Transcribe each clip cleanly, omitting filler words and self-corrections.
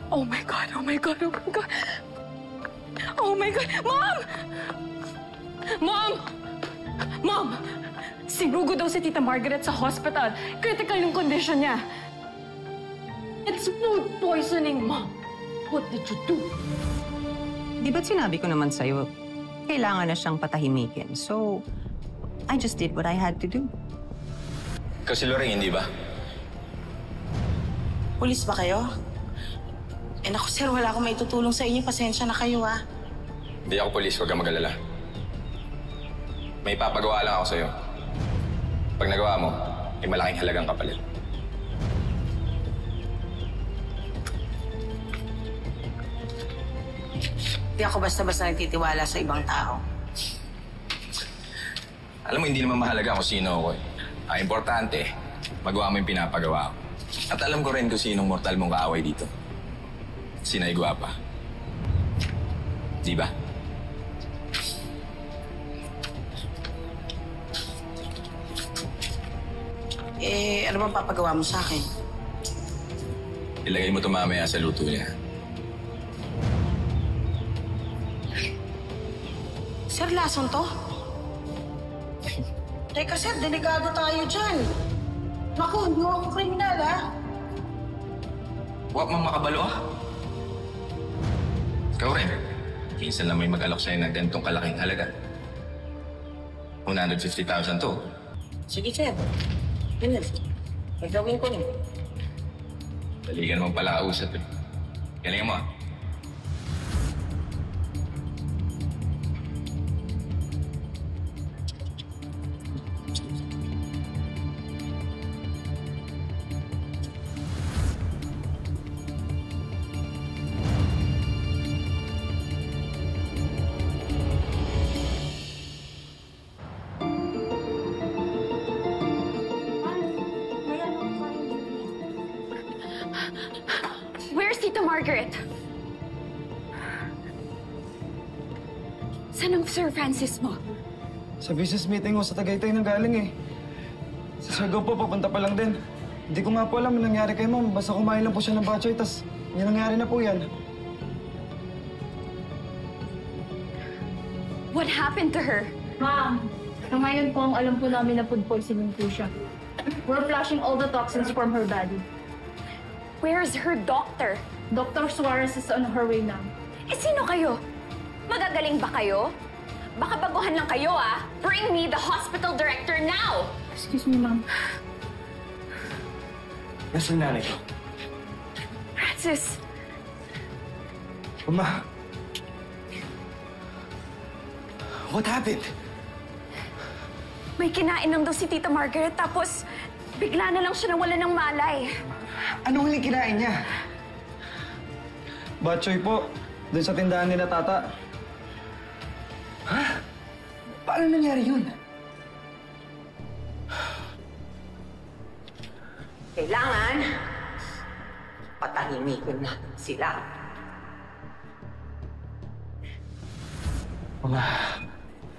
Oh my God, oh my God, oh my God. Oh my God. Mom! Mom! Mom! Sinugo daw si Tita Margaret sa hospital. Critical yung condition niya. It's food poisoning, Mom. What did you do? Di ba't sinabi ko naman sa'yo, kailangan na siyang patahimikin. So, I just did what I had to do. Kasi Lorraine, hindi ba? Pulis ba kayo? Eh naku sir, wala akong maitutulong sa inyo. Pasensya na kayo ah. Hindi ako polis, huwag kang mag-alala. May ipapagawa lang ako sa'yo. Pag nagawa mo, may malaking halagang kapalit. Hindi ako basta-basta nagtitiwala sa ibang tao. Alam mo, hindi naman mahalaga kung sino ako eh. Ang importante, magawa mo yung pinapagawa ko. At alam ko rin kung sinong mortal mong kaaway dito. Sinay Guapa. Di ba? Eh, ano bang papagawa mo sa akin? Ilagay mo ito mamaya sa luto niya. Sir, lason to? Teka sir, delikado tayo dyan. Naku, hindi ako kriminal ah. Huwag mong makabalo ah. Ikaw rin. Minsan lang may mag-alok sa'yo ng ganitong kalaking halaga. 150,000 to. Sige sir. Ganun. May gawin ko niyo. Dali ka naman pala kausap eh. Galingan mo ah. Where's Tita Margaret? Saan ang Sir Francis mo? Sa business meeting ko sa Tagaytay nang galing eh. Sa Surigao po, papunta pa lang din. Hindi ko nga po alam ang nangyari kay Mom. Basta kumain lang po siya ng batchoy, tas yung nangyari na po yan. What happened to her? Ma'am, ngayon po ang alam po namin na food poisoning po siya. We're flushing all the toxins from her body. Where's her doctor? Dr. Suarez is on her way now. Eh, sino kayo? Magagaling ba kayo? Baka baguhan lang kayo, ah. Bring me the hospital director now! Excuse me, ma'am. Nasaan nanay ko? Francis! Mama! What happened? May kinain lang daw si Tita Margaret, tapos bigla na lang siya nawala ng malay. Anong huling kinain niya? Batchoy po. Doon sa tindahan nila tata. Ha? Paano nangyari yun? Kailangan patahimikin natin sila. Mama.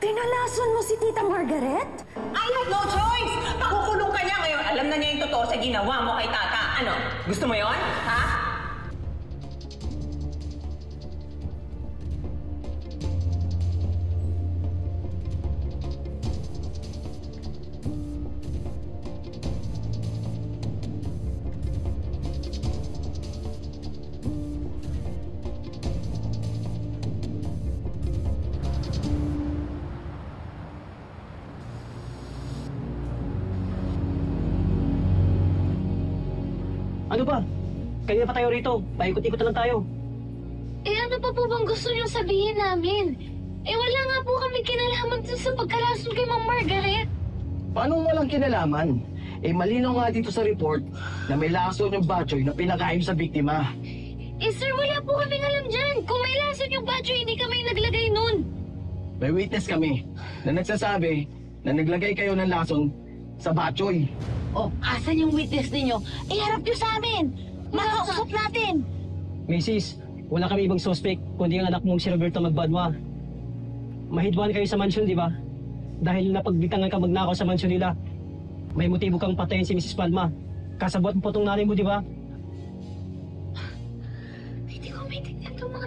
Tinalason mo si Tita Margaret? I have no choice! Pakukulong ka niya ngayon. Alam na niya yung totoo sa ginawa mo kay Tata. Ano? Gusto mo yon? Ha? Ano ba? Kanina pa tayo rito. Paikot-ikot na lang tayo. Eh ano pa po bang gusto niyong sabihin namin? Eh wala nga po kami kinalaman dun sa pagkalason kay Ma'am Margaret. Paano walang kinalaman? Eh malinaw nga dito sa report na may lason yung batchoy na pinakain sa biktima. Eh sir, wala po kaming alam dyan. Kung may lason yung batchoy, hindi kami naglagay nun. May witness kami na nagsasabi na naglagay kayo ng lason sa batchoy. Oh, asan yung witness ninyo? Iharap niyo sa amin! Makausap natin! Mrs., wala kami ibang suspect kundi ang anak mong si Roberto Magbadwa. Mahidwan kayo sa mansyon, di ba? Dahil napagbitangan ka magnakaw sa mansyon nila. May motibo kang patayin si Mrs. Palma. Kasabot mo po itong nanay mo, di ba?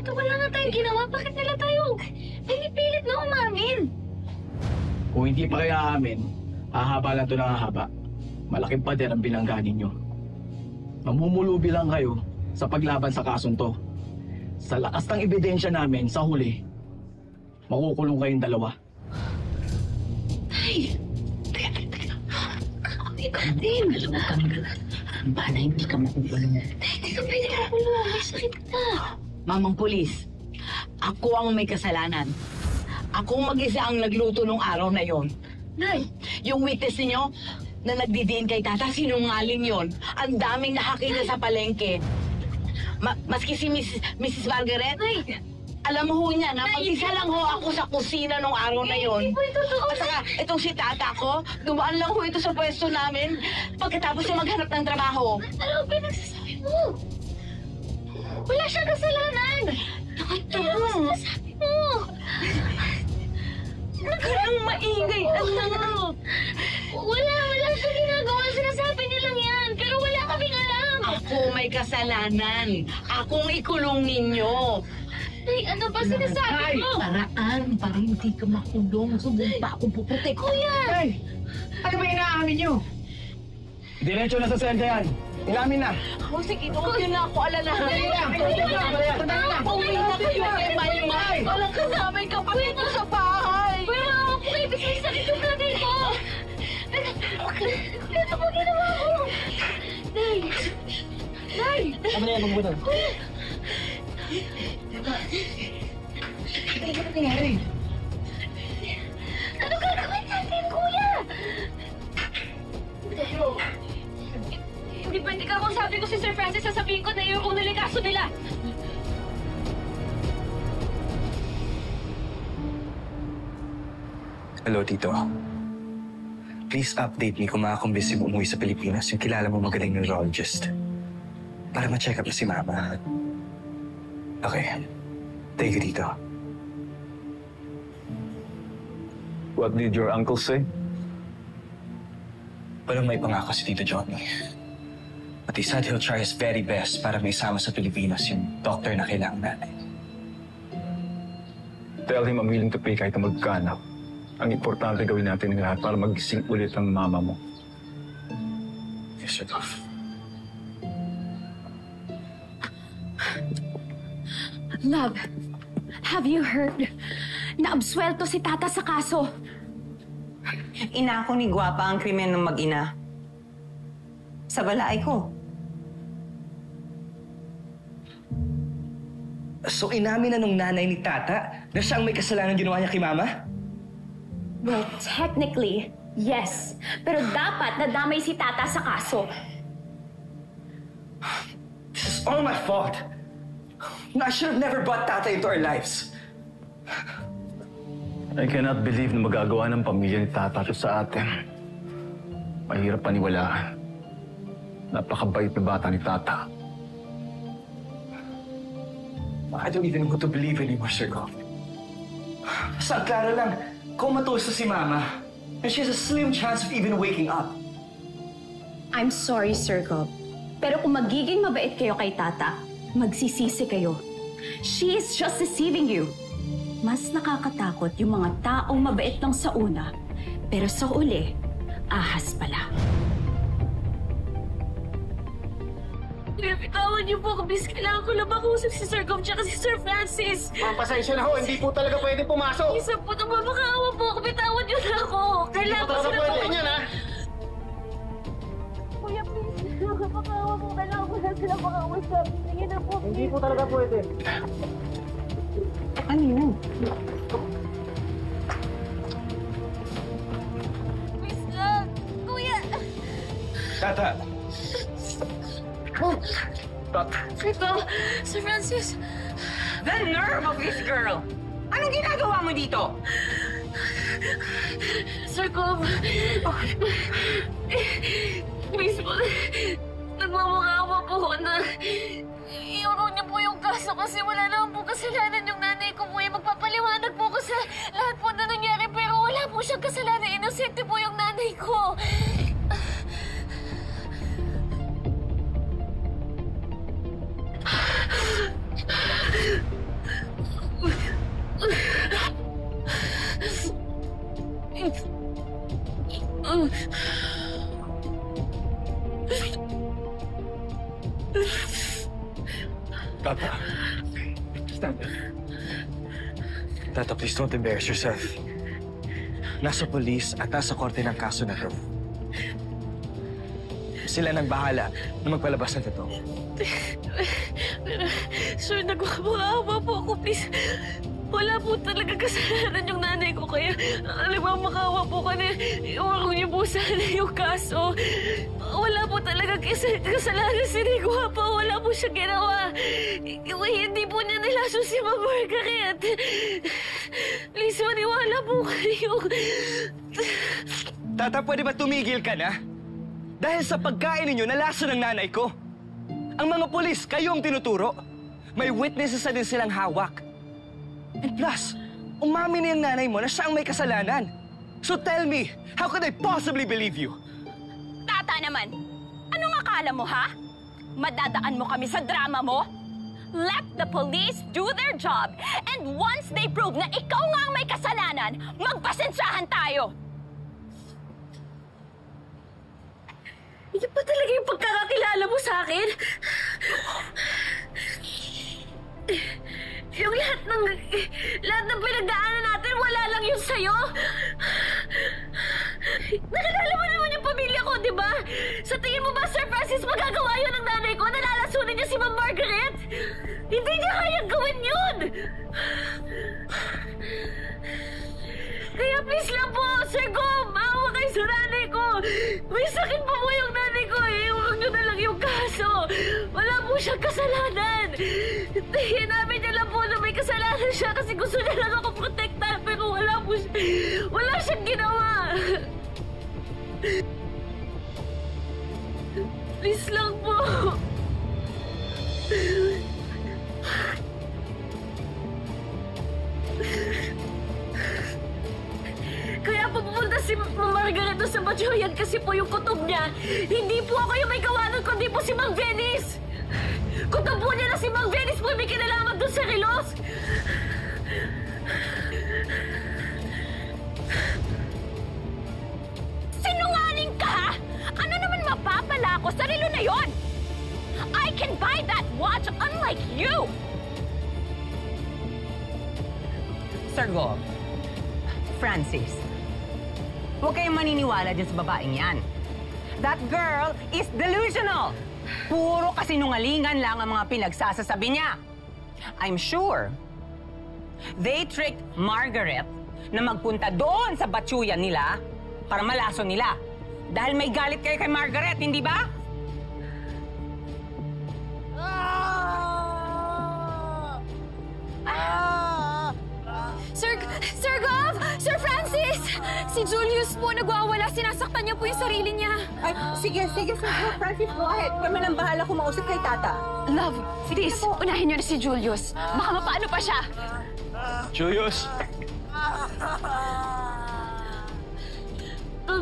Tato, wala nga tayong ginawa. Bakit nila tayo pinipilit na umamin? Kung hindi pa kayo aamin, hahaba lang ito ng hahaba. Malaking pader ang bilangga ninyo. Mamumulubi lang kayo sa paglaban sa kasong to. Sa lakas ng ebidensya namin, sa huli, makukulong kayong dalawa. Tay! Ikaw din! Alam mo kami na. Bana, hindi ka makukulong. Tay, hindi ka pwede makulong. May sakit ka. Mamang pulis, ako ang may kasalanan. Ako mag-isa ang nagluto nung araw na yon. Nay! Yung witness niyo na nagdidiin kay Tata, sinungaling yon. Ang daming nakakita sa palengke. Maski si Mrs. Margaret, alam mo ho niya na mag-isa lang ho ako sa kusina nung araw na yon. Hindi po ito totoo. At saka, itong si Tata ko, dumaan lang ho ito sa pwesto namin pagkatapos niya maghanap ng trabaho. Ano ang pinagsasabi mo? Wala siyang kasalanan! Ano ang sinasabi mo? Ang maingay, anak! Wala siyang ginagawa. Sinasabi nilang yan. Pero wala kaming alam. Ako may kasalanan. Akong ikulong ninyo. Nay, ano ba sinasabi mo? Paraan para hindi ka makulong. Subong pa akong puputik. Kuya! Hey! Ano ba inaamin nyo? Diretso na sa selda yan. Ilamin na. Oh, sige, huwag yun na ako alalahan. Sandali lang. Sandali lang. Pauwi na kayo kay Maymay. Walang kasamay kapatid mo sa bahay. Kuya, ako po ibig may sakit yung nanay ko. Ano po ginawa ko? Nay! Nay! Ano na yan, magbutan? Ano gagawin natin, kuya? Hindi pwede ka kung sabi ko si Sir Francis, sasabihin ko na yung kung nalikaso nila. Hello, Tito. Please update me kung makakumbisi mo umuwi sa Pilipinas yung kilala mo magaling neurologist. Para ma-check up na si Mama. Okay. Thank you, Tito. What did your uncle say? Walang may pangako si Tito Johnny. But he said he'll try his very best para maisama sa Pilipinas yung doctor na kailangan natin. Tell him I'm willing to pay kahit na magkano. Ang importante gawin natin ng lahat para magising ulit ang mama mo. Yes, Sir Goff. Love, have you heard? Naabsuelto si Tata sa kaso. Inako ni Guapa ang krimen ng mag-ina. Sa balay ko. So inamin na nung nanay ni Tata na siyang may kasalanan ginawa niya kay Mama? Well, technically, yes. Pero dapat nadamay si Tata sa kaso. This is all my fault. I should have never brought Tata into our lives. I cannot believe na magagawa ng pamilya ni Tata ito sa atin. Mahirap paniwalaan. Napakabait na bata ni Tata. I don't even know who to believe anymore, Sir Goff. Sa klaro lang, comatose na si Mama. And she has a slim chance of even waking up. I'm sorry, Sir Gob. Pero kung magiging mabait kayo kay Tata, magsisisi kayo. She is just deceiving you. Mas nakakatakot yung mga taong mabait lang sa una, pero sa uli, ahas pala. Kuya, bitawan niyo po. Kabis kailangan ko lang makausap si Sir Goff tsaka si Sir Francis. Pasensya na ho, hindi po talaga pwede pumasok. Isa po, nababakaawa po ako. Bitawan niyo na ako. Kailangan ko sila po. yan, ha? Kuya, please. Nababakaawa po. Kailangan ko lang sila makausap. Sige na po. Hindi po talaga pwede. Ano yun? Please lang. Kuya. Tata! Ito, Sir Francis. The nerve of this girl! Anong ginagawa mo dito? Sir Goff. Please po. Nagmamakaawa po ako na iuro niyo po yung kaso kasi wala naman po kasalanan yung nanay ko po. Magpapaliwanag po ko sa lahat po na nangyari pero wala po siyang kasalanan. Inosente po yung nanay ko. Tata. Tata, please don't embarrass yourself. Nasa polis at nasa korte ng kaso na to. Sila nang bahala na magpalabas ng totoo. Sir, nagmamakawa po ako, please. Wala po talaga kasalanan yung nanay ko, kaya nagmamakawa po ka na iwag niyo po sana yung kaso. Wala po talaga kasalanan si Rigua pa. Wala po siya ginawa. Hindi po niya nilaso si Ma'am Margaret. Please, maniwala po kayo. Tata, pwede ba tumigil ka na? Dahil sa pagkain ninyo, nalaso ng nanay ko. Ang mga pulis, kayo ang tinuturo. May witnesses na din silang hawak. And plus, umamin na yung nanay mo na siya ang may kasalanan. So tell me, how could I possibly believe you? Tata naman, anong akala mo, ha? Madadaan mo kami sa drama mo? Let the police do their job. And once they prove na ikaw nga ang may kasalanan, magpasensyahan tayo. Yan ba talaga yung pagkakakilala mo sa akin? Yung lahat ng pinagdaanan natin, wala lang yun sa'yo. Nakilala mo naman yung pamilya ko, di ba? Sa tingin mo ba, Sir Francis, magagawa yun ng nanay ko? Nalalasunin niya si Ma'am Margaret? Hindi niya kayang gawin yun! Kaya please lang po, Sir Gom, maawa kayo sa nanay ko. May sakit po po yung nanay ko eh. Huwag niyo na lang yung kaso. Wala po siyang kasalanan. Hinabin niya lang po na may kasalanan siya kasi gusto niya lang ako protektahan. Pero wala siyang ginawa. Please lang po. Kaya po pupunta si Margaret sa Bachoyan kasi po yung kutob niya. Hindi po ako yung may gawa nun, kundi po si Mang Venice. Kutob po niya na si Mang Venice po yung may kinalaman doon sa Rilos. Sinungaling ka, ha? Ano naman mapapala ko sa relo na yon? I can buy that watch unlike you! Sir Go, Francis, huwag kayong maniniwala dyan sa babaeng yan. That girl is delusional. Puro kasinungalingan lang ang mga pinagsasasabi niya. I'm sure they tricked Margaret na magpunta doon sa batsuyan nila para malason nila. Dahil may galit kayo kay Margaret, hindi ba? Sir Gov! Sir Francis! Si Julius po nagwawala. Sinasaktan niya po yung sarili niya. Ay, sige, Sir Francis, go ahead. Kami lang bahala kumausap kay Tata. Love, please, unahin niyo na si Julius. Baka mapaano pa siya. Julius!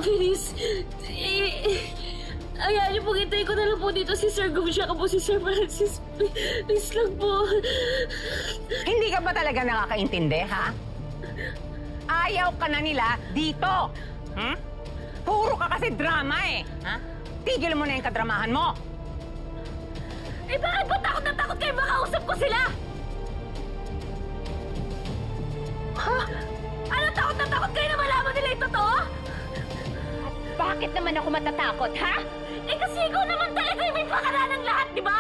Bilis. Ayaw niyo po, hintayin ko na lang po dito si Sir Gov siya po si Sir Francis. Please lang po. Hindi ka ba talaga nakakaintindi, ha? Ayaw ka na nila dito. Hmm? Puro ka kasi drama eh. Ha? Tigil mo na yung kadramahan mo. Eh bakit ba takot na takot kayo makausap ko sila? Ha? Ano takot na takot kayo na malaman nila yung totoo? Bakit naman ako matatakot, ha? Eh kasi ikaw naman talaga yung may pakala ng lahat, di ba?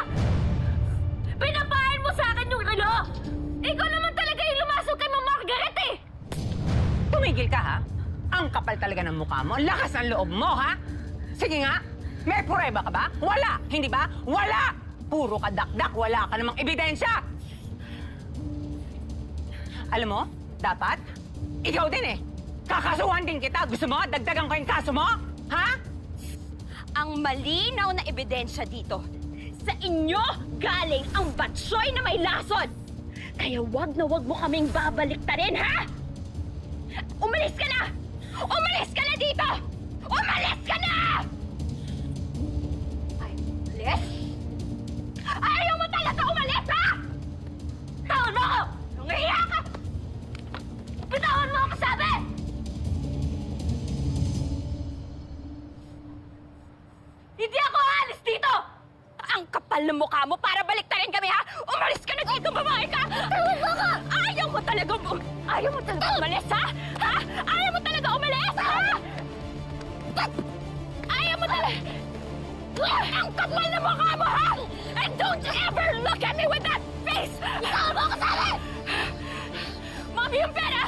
Pinapain mo sa akin yung relo. Ikaw naman talaga yung lumasok kay Ma'am Margaret eh. Tumigil ka, ha? Ang kapal talaga ng mukha mo. Lakas ng loob mo, ha? Sige nga, may pureba ka ba? Wala, hindi ba? Wala! Puro ka dakdak, wala ka namang ebidensya! Alam mo, dapat, ikaw din eh. Kakasuhan din kita. Gusto mo, dagdagan ko yung kaso mo? Ha? Ang malinaw na ebidensya dito, sa inyo galing ang batsoy na may lason. Kaya wag na wag mo kaming babaliktarin, ha? Umalis ka na! Umalis ka na dito! Umalis ka na! Ay, umalis? Ayaw mo talaga umalis, ha? Tawad mo ako! Nangihiya ka! Bitawan mo ako, sabi! Hindi ako aalis dito! Ang kapal ng mukha mo para baliktarin kami, ha? Umalis ka na dito, babae ka! Ayaw mo talaga umalis, ha? Ha? Ayaw mo talaga umalis, ha? Ayaw mo talaga... Ang kapal ng mukha mo, ha? And don't you ever look at me with that face! Ikaw mo ako sali! Mami, yung pera!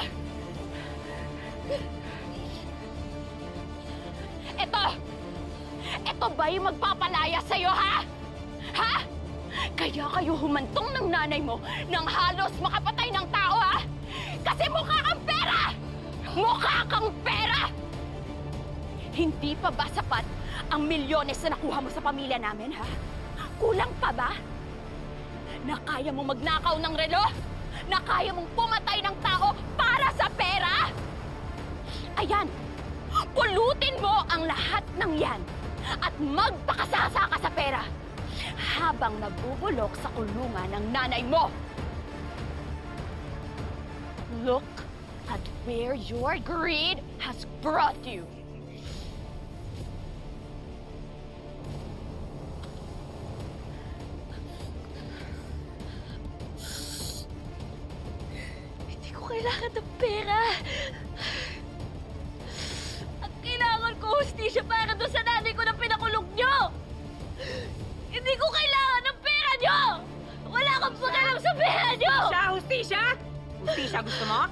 Ito ba yung magpapalaya sa'yo, ha? Ha? Kaya kayo humantong ng nanay mo nang halos makapatay ng tao, ha? Kasi mukha kang pera! Mukha kang pera! Hindi pa ba sapat ang milyones na nakuha mo sa pamilya namin, ha? Kulang pa ba? Na kaya mong magnakaw ng relo? Na kaya mong pumatay ng tao para sa pera? Ayan! Pulutin mo ang lahat ng yan at magpakasasa ka sa pera habang nabubulok sa kulungan ng nanay mo. Look at where your greed has brought you. Hindi ko kailangan ng pera. Kailangan ko hustisya para doon sa nanay ko na pinakulong nyo! Hindi ko kailangan ng pera nyo! Wala kang pakialam sa pera nyo! Hustisya? Hustisya gusto mo?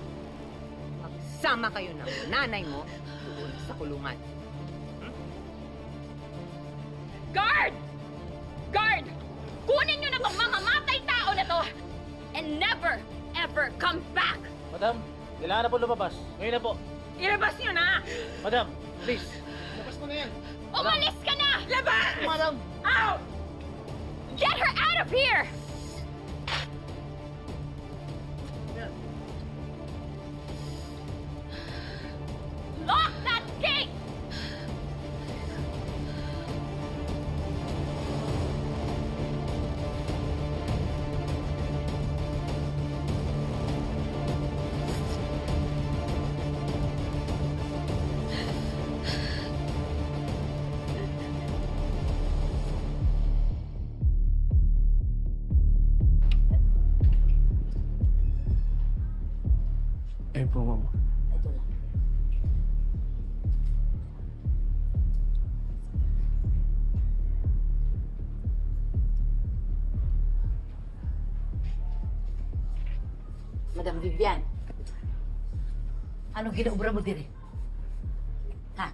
Magsama kayo ng nanay mo doon sa kulungan. Guard! Guard! Kunin nyo na tong mamamatay tao na to! And never, ever come back! Madam, kailangan na po lumabas. Ngayon na po. Ilabas nyo na! Madam, please. Labas mo na yan. Umalis ka na! Labas! Madam! Out! Get her out of here! Lock that gate! Eh po, ma'am. Madam Vivian, anong ginaubra mo dire? Ha?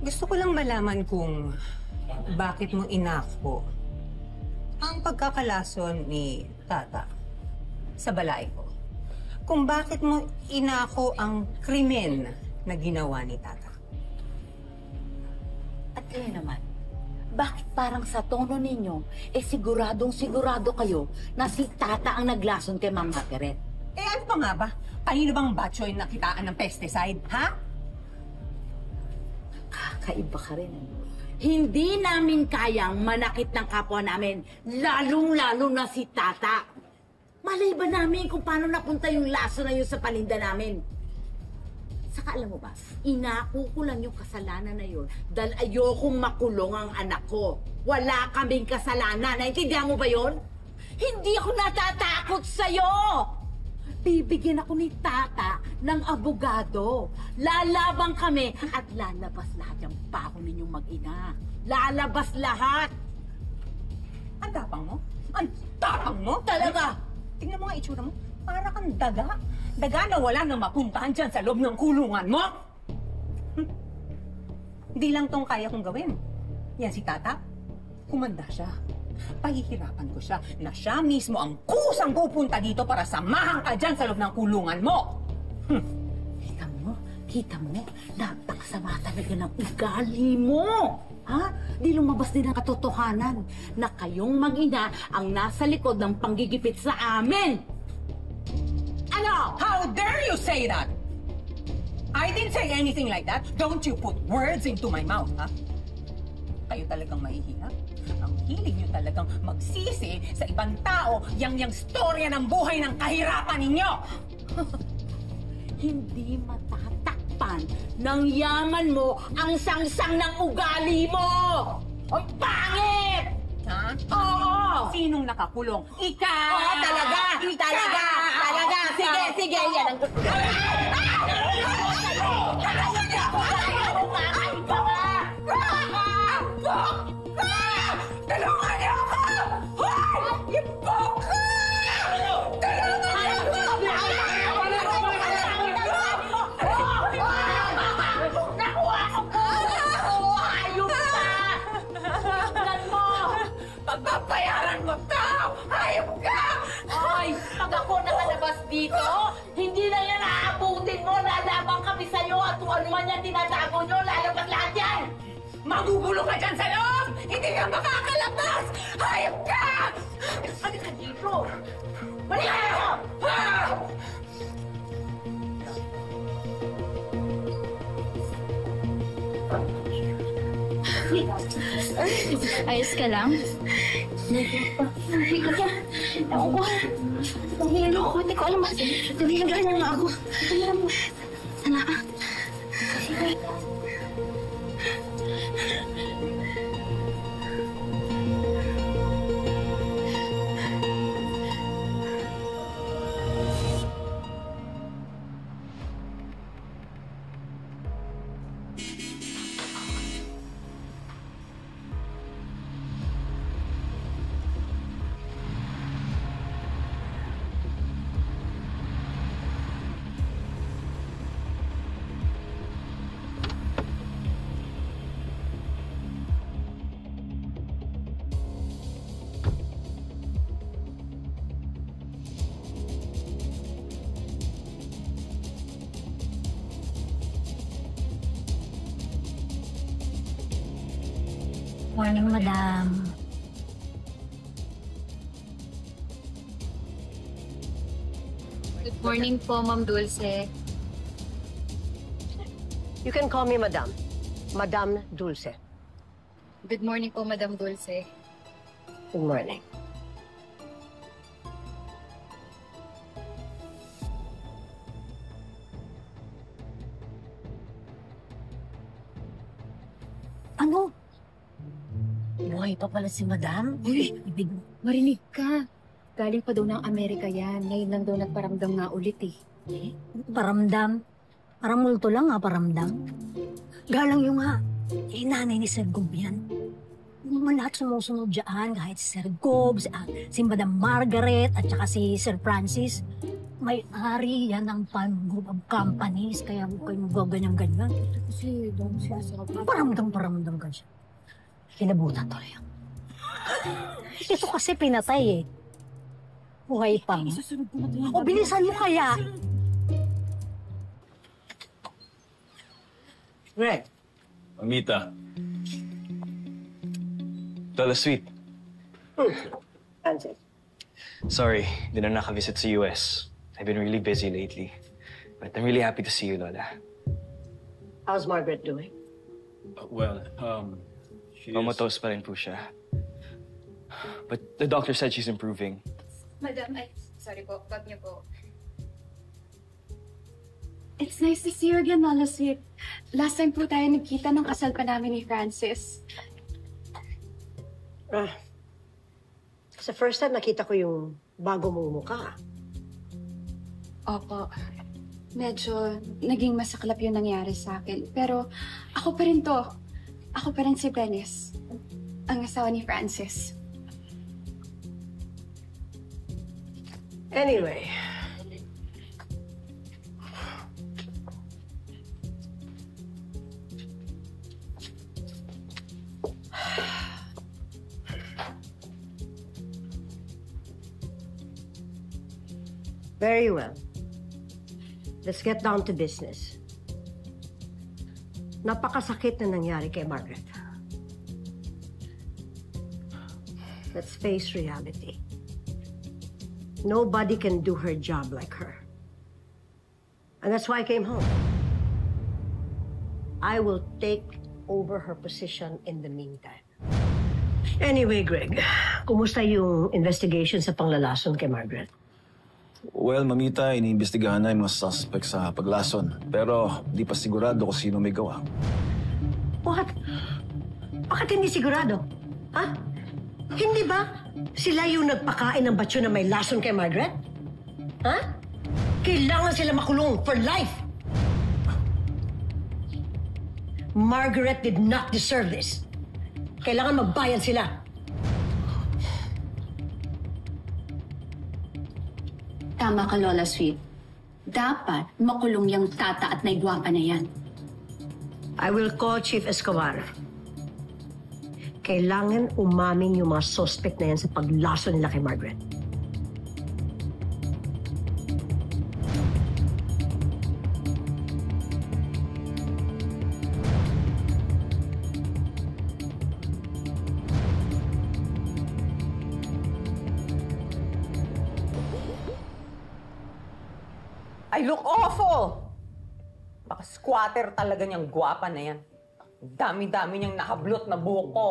Gusto ko lang malaman kung bakit mo inako ang pagkakalason ni Tata sa balay ko. Kung bakit mo inako ang krimen na ginawa ni Tata. At kayo naman, bakit parang sa tono ninyo, siguradong-sigurado kayo na si Tata ang naglason kay Ma'am Margaret? Eh ano pa nga ba? Kanino bang batchoy na kitaan ng pesticide, ha? Kakaiba ka rin, ano? Hindi namin kayang manakit ng kapwa namin, lalong-lalo na si Tata. Malay ba namin kung paano napunta yung laso na yun sa palinda namin? Saka alam mo ba, inako ko lang yung kasalanan na yun dahil ayokong makulong ang anak ko. Wala kaming kasalanan. Naintindihan mo ba yun? Hindi ako natatakot sa'yo! Bibigyan ako ni Tata ng abogado. Lalabang kami at lalabas lahat yung pako ninyong mag-ina. Lalabas lahat! Ang tapang mo? Ang tapang mo? Talaga! Tingnan mo nga itsura mo. Para kang daga. Daga na wala nang mapuntahan dyan sa loob ng kulungan mo. Hindi lang tong kaya kong gawin. Yan si Tata, kumanda siya. Pahihirapan ko siya na siya mismo ang kusang pupunta dito para samahan ka dyan sa loob ng kulungan mo. Kita mo, napakasama talaga ng ugali mo. Ha? Di lumabas din ang katotohanan na kayong mag-ina ang nasa likod ng panggigipit sa amin. Ano? How dare you say that? I didn't say anything like that. Don't you put words into my mouth, ha? Kayo talagang mahihirap. Ang hilig nyo talagang magsisi sa ibang tao yang storya ng buhay ng kahirapan ninyo. Hindi matatakot kaisipan, ng yaman mo, ang sangsang ng ugali mo! Ang pangit! Ha? Oo! Sinong nakakulong? Ikaw! Oo, talaga! Talaga! Sige, yan ang gusto ko. Tulungan niyo ako! Hoy! Imbok ka! Tulungan niyo ako! Nakuha ko po! Ayun ka! Tingnan mo! Pagpapayaran mo to! Ayun ka! Hoy! Pag ako nakalabas dito, hindi na yan aabutin mo! Lalabang kami sa'yo at kung ano man yan tinatago nyo, lalabas lahat yan! Magugulo ka dyan sa loob! Hindi ka makakalabas! Hayop ka! Ano ka dito? Balik kayo! Ayos ka lang? Hindi ka. Ako ko. Nahihilo ko. Hindi ko alam. Nabihagay na nga ako. Sana ka. Sige. Morning, madam. Good morning po, Ma'am Dulce. You can call me Madam. Madam Dulce. Good morning po, Madam Dulce. Good morning. Ano? Buhay pa pala si Madam? Uy, marinig ka. Galing pa daw ng Amerika yan. Ngayon lang daw nagparamdam nga ulit eh. Paramdam? Parang multo lang paramdam. Galang yung nanay ni Sir Gob yan. Yung mga lahat sumusunod dyan, kahit si Sir Gob, si Madam Margaret, at saka si Sir Francis. May-ari yan ng Palm Group of Companies, kaya huwag kayong ganyan-ganyan. Kasi doon siya sa... Paramdam ka siya. Kinabutan tuloy yan. Ito kasi pinatay eh. Buhay pa. O, bilisan mo kaya. Greg. Amita. Lola Sweet. Francis. Sorry, di na naka-visit sa US. I've been really busy lately. But I'm really happy to see you, Lola. How's Margaret doing? Comatose pa rin po siya. But the doctor said she's improving. Madam, sorry po. Wag niyo po. It's nice to see you again, Lola Sweet. Last time po tayo nagkita ng kasal pa namin ni Francis. Sa first time nakita ko yung bago mong mukha. Opo. Medyo naging masaklap yung nangyari sa akin. Pero ako pa rin to. Ako pa rin si Venice. Ang asawa ni Francis. Anyway. Very well. Let's get down to business. Napakasakit na nangyari kay Margaret. Let's face reality. Nobody can do her job like her. And that's why I came home. I will take over her position in the meantime. Anyway, Greg, kumusta yung investigation sa panglalason kay Margaret? Well, mamita, iniimbestigahan na yung mga suspect sa paglason. Pero di pa sigurado kung sino may gawa. What? Bakit hindi sigurado? Ha? Hindi ba sila yung nagpakain ng batyo na may lason kay Margaret? Ha? Kailangan sila makulong for life. Margaret did not deserve this. Kailangan magbayad sila. Tama ka, Lola Sweet. Dapat makulong yung tata at naigwapa na yan. I will call Chief Escobar. Kailangan umamin yung mga suspect na yan sa paglaso nila kay Margaret. I look awful! Baka squatter talaga niyang gwapa na yan. Dami-dami niyang nakablot na buhok ko.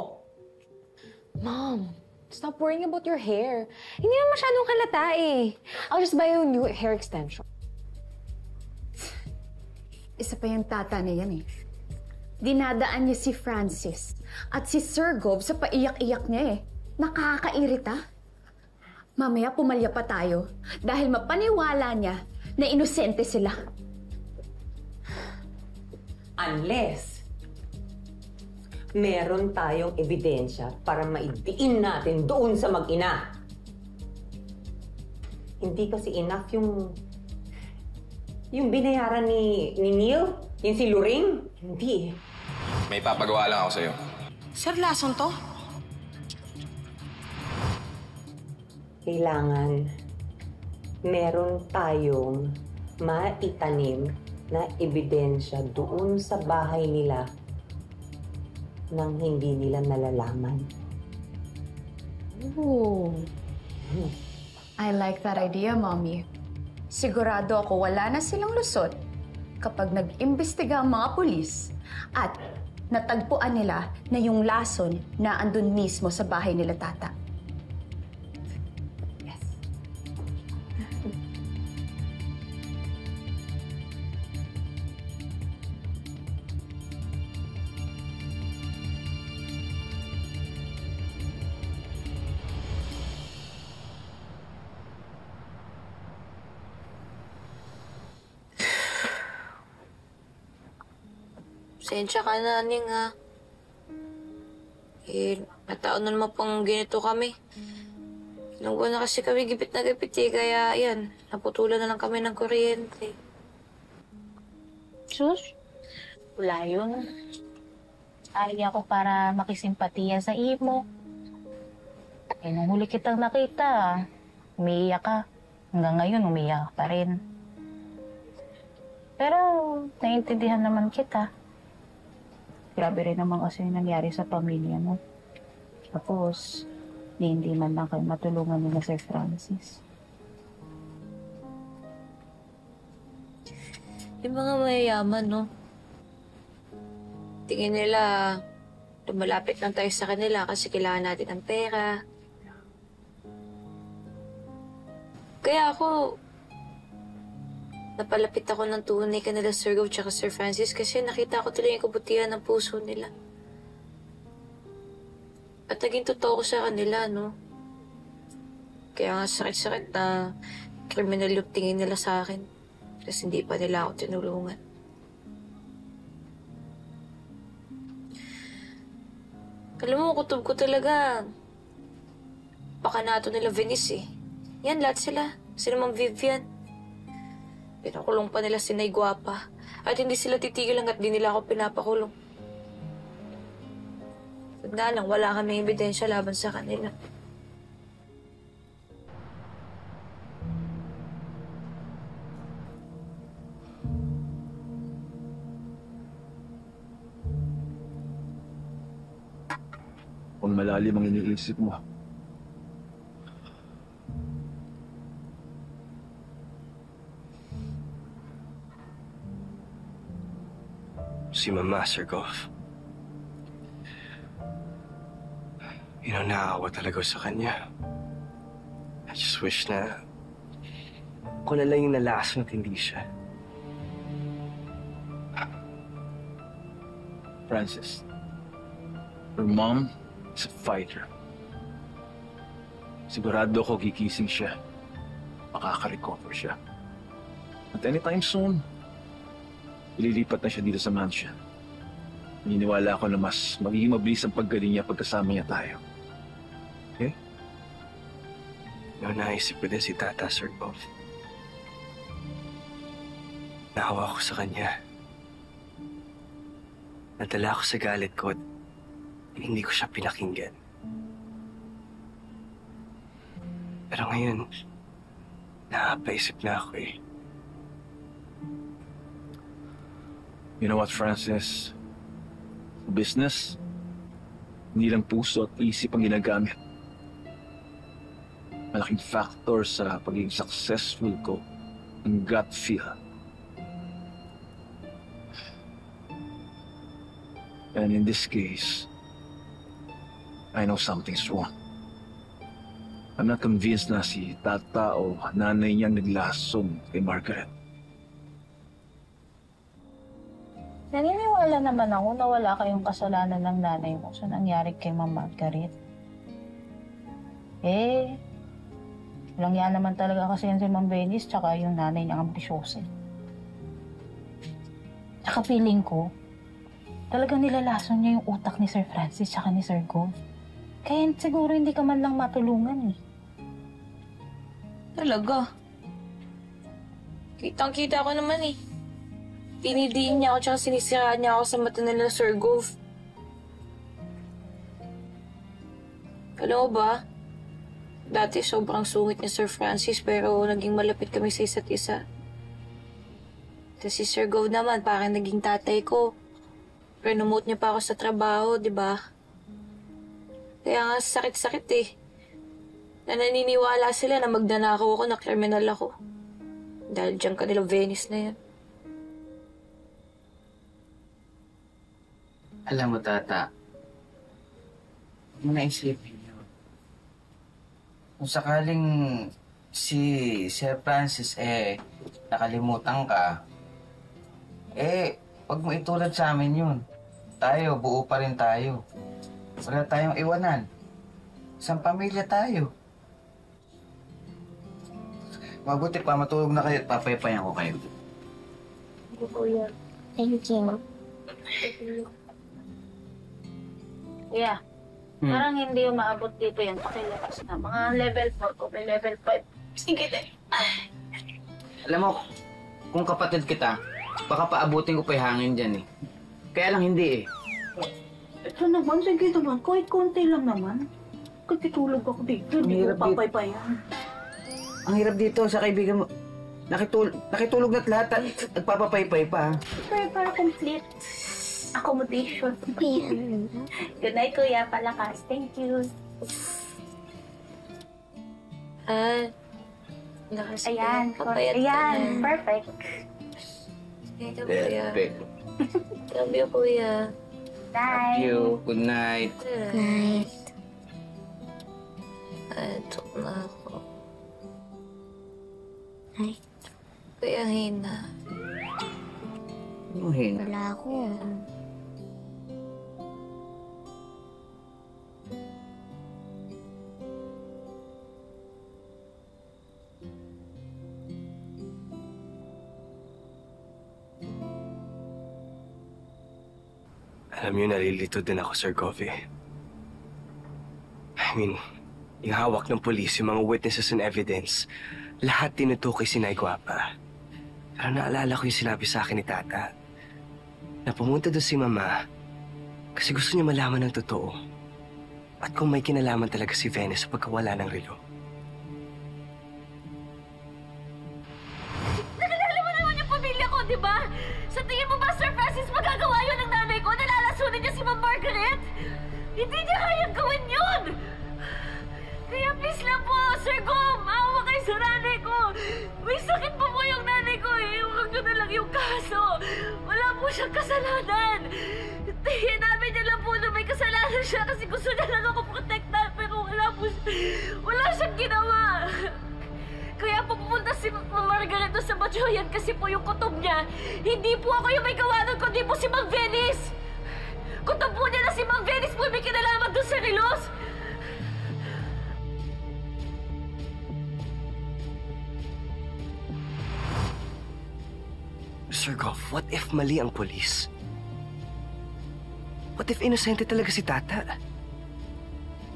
Mom, stop worrying about your hair. Hindi naman masyadong kalata eh. I'll just buy you a new hair extension. Isa pa yung tata na yan eh. Dinadaan niya si Francis at si Sir Gov sa paiyak-iyak niya eh. Nakakairita. Mamaya pumalya pa tayo dahil mapaniwala niya na inosente sila. Unless meron tayong ebidensya para maidiin natin doon sa mag-ina. Hindi kasi enough yung binayaran ni Neil, yung si Luring. Hindi eh. May papagawa lang ako sa'yo. Sir, lason to? Kailangan meron tayong maitanim na ebidensya doon sa bahay nila nang hindi nila nalalaman. Ooh. I like that idea, Mommy. Sigurado ako wala na silang lusot kapag nag-imbestiga ang mga pulis at natagpuan nila na yung lason na andun mismo sa bahay nila tata. Pasensya ka na, Aning, ha. Nataon na naman pang ganito kami. Ilang buwan na kasi kami gipit na gipit eh, kaya yan, naputulan na lang kami ng kuryente. Sus, wala yun. Ay ako para makisimpatiya sa imo. Nung huli kitang nakita, umiiyak ka. Hanggang ngayon, umiiyak pa rin. Pero, naiintindihan naman kita. Grabe rin naman kasi yung nangyari sa pamilya mo. Tapos, hindi man lang kayo matulungan nila Sir Francis. Yung mga mayayaman, no? Tingin nila, lumalapit lang tayo sa kanila kasi kailangan natin ng pera. Kaya ako, napalapit ako ng tunay kanila Sir Gov tsaka Sir Francis kasi nakita ko tuloy yung kabutihan ng puso nila. At naging totoo ko sa kanila, no? Kaya nga sakit-sakit na kriminal yung tingin nila sa akin. Kasi hindi pa nila ako tinulungan. Alam mo, kutob ko talaga. Baka nato nila Venice eh. Yan, lahat sila. Sila Ma'am Vivian. Pinakulong pa nila si Nay Guapa. At hindi sila titigil hanggat di nila ako pinapakulong. Tanda lang, wala kaming ebidensya laban sa kanila. Kung malalim ang iniisip mo. Si Mama, Sir Gov. Naawa talaga sa kanya. I just wish na Ako na lang yung nalason at hindi siya. Francis, your mom is a fighter. Sigurado ako gigising siya. Makaka-recover siya. At anytime soon, ililipat na siya dito sa mansion. Naniniwala ako na mas magiging mabilis ang paggaling niya pagkasama niya tayo. Okay? Naisip ko din si Tata, Sir Bob. Nahawa ko sa kanya. Nadala ako sa galit ko at hindi ko siya pinakinggan. Pero ngayon, nakapaisip na ako eh. You know what, Francis? Business, hindi lang puso at isip ang ginagamit. Malaking factor sa pagiging successful ko ang gut feel. And in this case, I know something's wrong. I'm not convinced na si Tata o nanay niyang naglason kay Margaret. Naniniwala naman ako na wala kayong kasalanan ng nanay mo sa nangyari kay Ma'am Margaret. Walang yan naman talaga kasi yan si Ma'am Benis tsaka yung nanay niyang ambisyosa. Tsaka feeling ko, talagang nilalason niya yung utak ni Sir Francis tsaka ni Sir Gov. Kaya siguro hindi ka man lang matulungan eh. Talaga? Kitang-kita ko naman eh. Dinidiin niya ako tsaka sinisiraan niya ako sa mata nila Sir Gov. Alam mo ba? Dati sobrang sungit ni Sir Francis pero naging malapit kami sa isa't isa. Tapos si Sir Gov naman parang naging tatay ko. Promote niya pa ako sa trabaho, di ba? Kaya nga sakit-sakit eh. Na naniniwala sila na magnanakaw ako na kriminal ako. Dahil dyan kanila Venice na yan. Alam mo, Tata, huwag mo naisipin yun. Kung sakaling si Sir Francis, nakalimutan ka, wag mo itulad sa amin yun. Tayo, buo pa rin tayo. Wala tayong iwanan. Isang pamilya tayo. Mabuti pa, matulog na kayo at papaypayan ko kayo. Thank you, Kuya. Thank you. Kuya, parang hindi umaabot dito yan. Pakilabas na. Mga level 4 ko, may level 5. Sige din. Alam mo, kung kapatid kita, baka paabutin ko pa yung hangin dyan eh. Kaya lang hindi eh. Ito naman, sige naman. Kahit konti lang naman. Katitulog ako dito. Hindi ko papaypayan. Ang hirap dito sa kaibigan mo. Nakitulog na't lahat at nagpapapaypay pa. Para complete accommodation. Good night, Kuya. Palakas. Thank you. Ayan. Ayan. Perfect. Thank you, Kuya. Love you, Kuya. Bye. Thank you. Good night. Good night. Ito na ako. Ay. Kuya Hina. Ano Hina? Wala ako. Alam niyo, nalilito din ako, Sir Govey. Yung hawak ng polis, yung mga witnesses and evidence, lahat tinutukoy si Nay Guapa. Pero naalala ko yung sinabi sa akin ni Tata, na pumunta doon si Mama kasi gusto niya malaman ng totoo. At kung may kinalaman talaga si Venice sa pagkawala ng relo. Nakilala mo naman yung pamilya ko, di ba? Sa tingin mo ba, Sir Francis, magagawa yun ng nanay ko? Nalalasunin niya si Ma'am Margaret? Hindi niya kayang gawin yun! Kaya please lang po, Sir Gom, awa kayo sa nanay ko. May sakit po po yung nanay ko eh. Huwag nyo na lang yung kaso. Wala po siyang kasalanan. Namin niya lang po na may kasalanan siya kasi gusto niya lang ako protektahan pero wala siyang ginawa. Kaya po pupunta si Margaret doon sa Batchoyan kasi po yung kutob niya. Hindi po ako yung may gawa nun, kundi po si Mang Venice. Kutob po niya na si Mang Venice po yung may kinalaman doon sa Rilos. Sir Goff, what if mali ang polis? What if inosente talaga si Tata?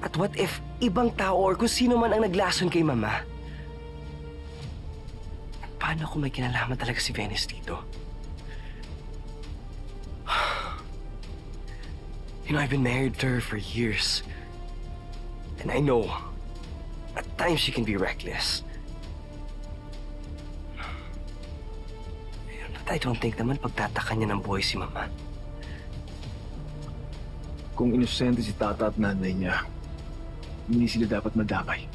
At what if ibang tao or kung sino man ang naglason kay Mama? Paano kung may kinalaman talaga si Venice dito? You know, I've been married to her for years. And I know, at times she can be reckless. But I don't think naman pagtataka niya ng buhay si Mama. Kung inosente si Tata at nanay niya, hindi sila dapat madamay.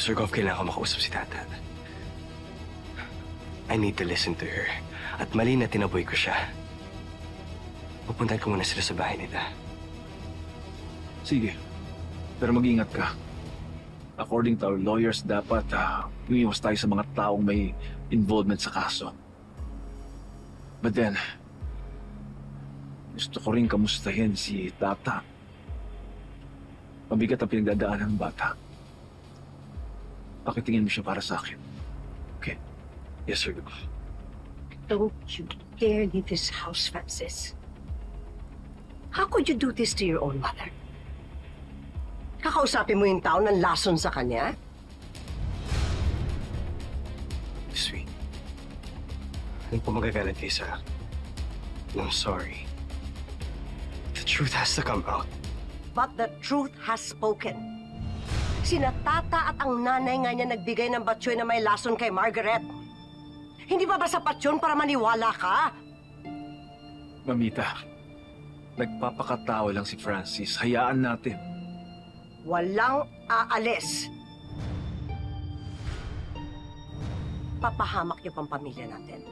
Sir Goff, kailangan ko makausap si Tata. I need to listen to her. At mali na tinaboy ko siya. Pupuntahan ko muna sila sa bahay nila. Sige. Pero mag-ingat ka. According to our lawyers, dapat umiwas tayo sa mga taong may involvement sa kaso. But then, gusto ko rin kamustahin si Tata. Mabigat ang pinagdadaanan ng bata. Pakitingin mo siya para sa akin. Okay? Yes, sir. Don't you dare leave this house, Francis. How could you do this to your own mother? Kakausapin mo yung tao ng lason sa kanya? Sweet. Ano po magagalit kayo sa... I'm sorry. The truth has to come out. But the truth has spoken. Sina Tata at ang nanay nga niya nagbigay ng batsoy na may lason kay Margaret. Hindi ba sapat yun para maniwala ka? Mamita, nagpapakatao lang si Francis. Hayaan natin. Walang aalis. Papahamak niyo pang pamilya natin.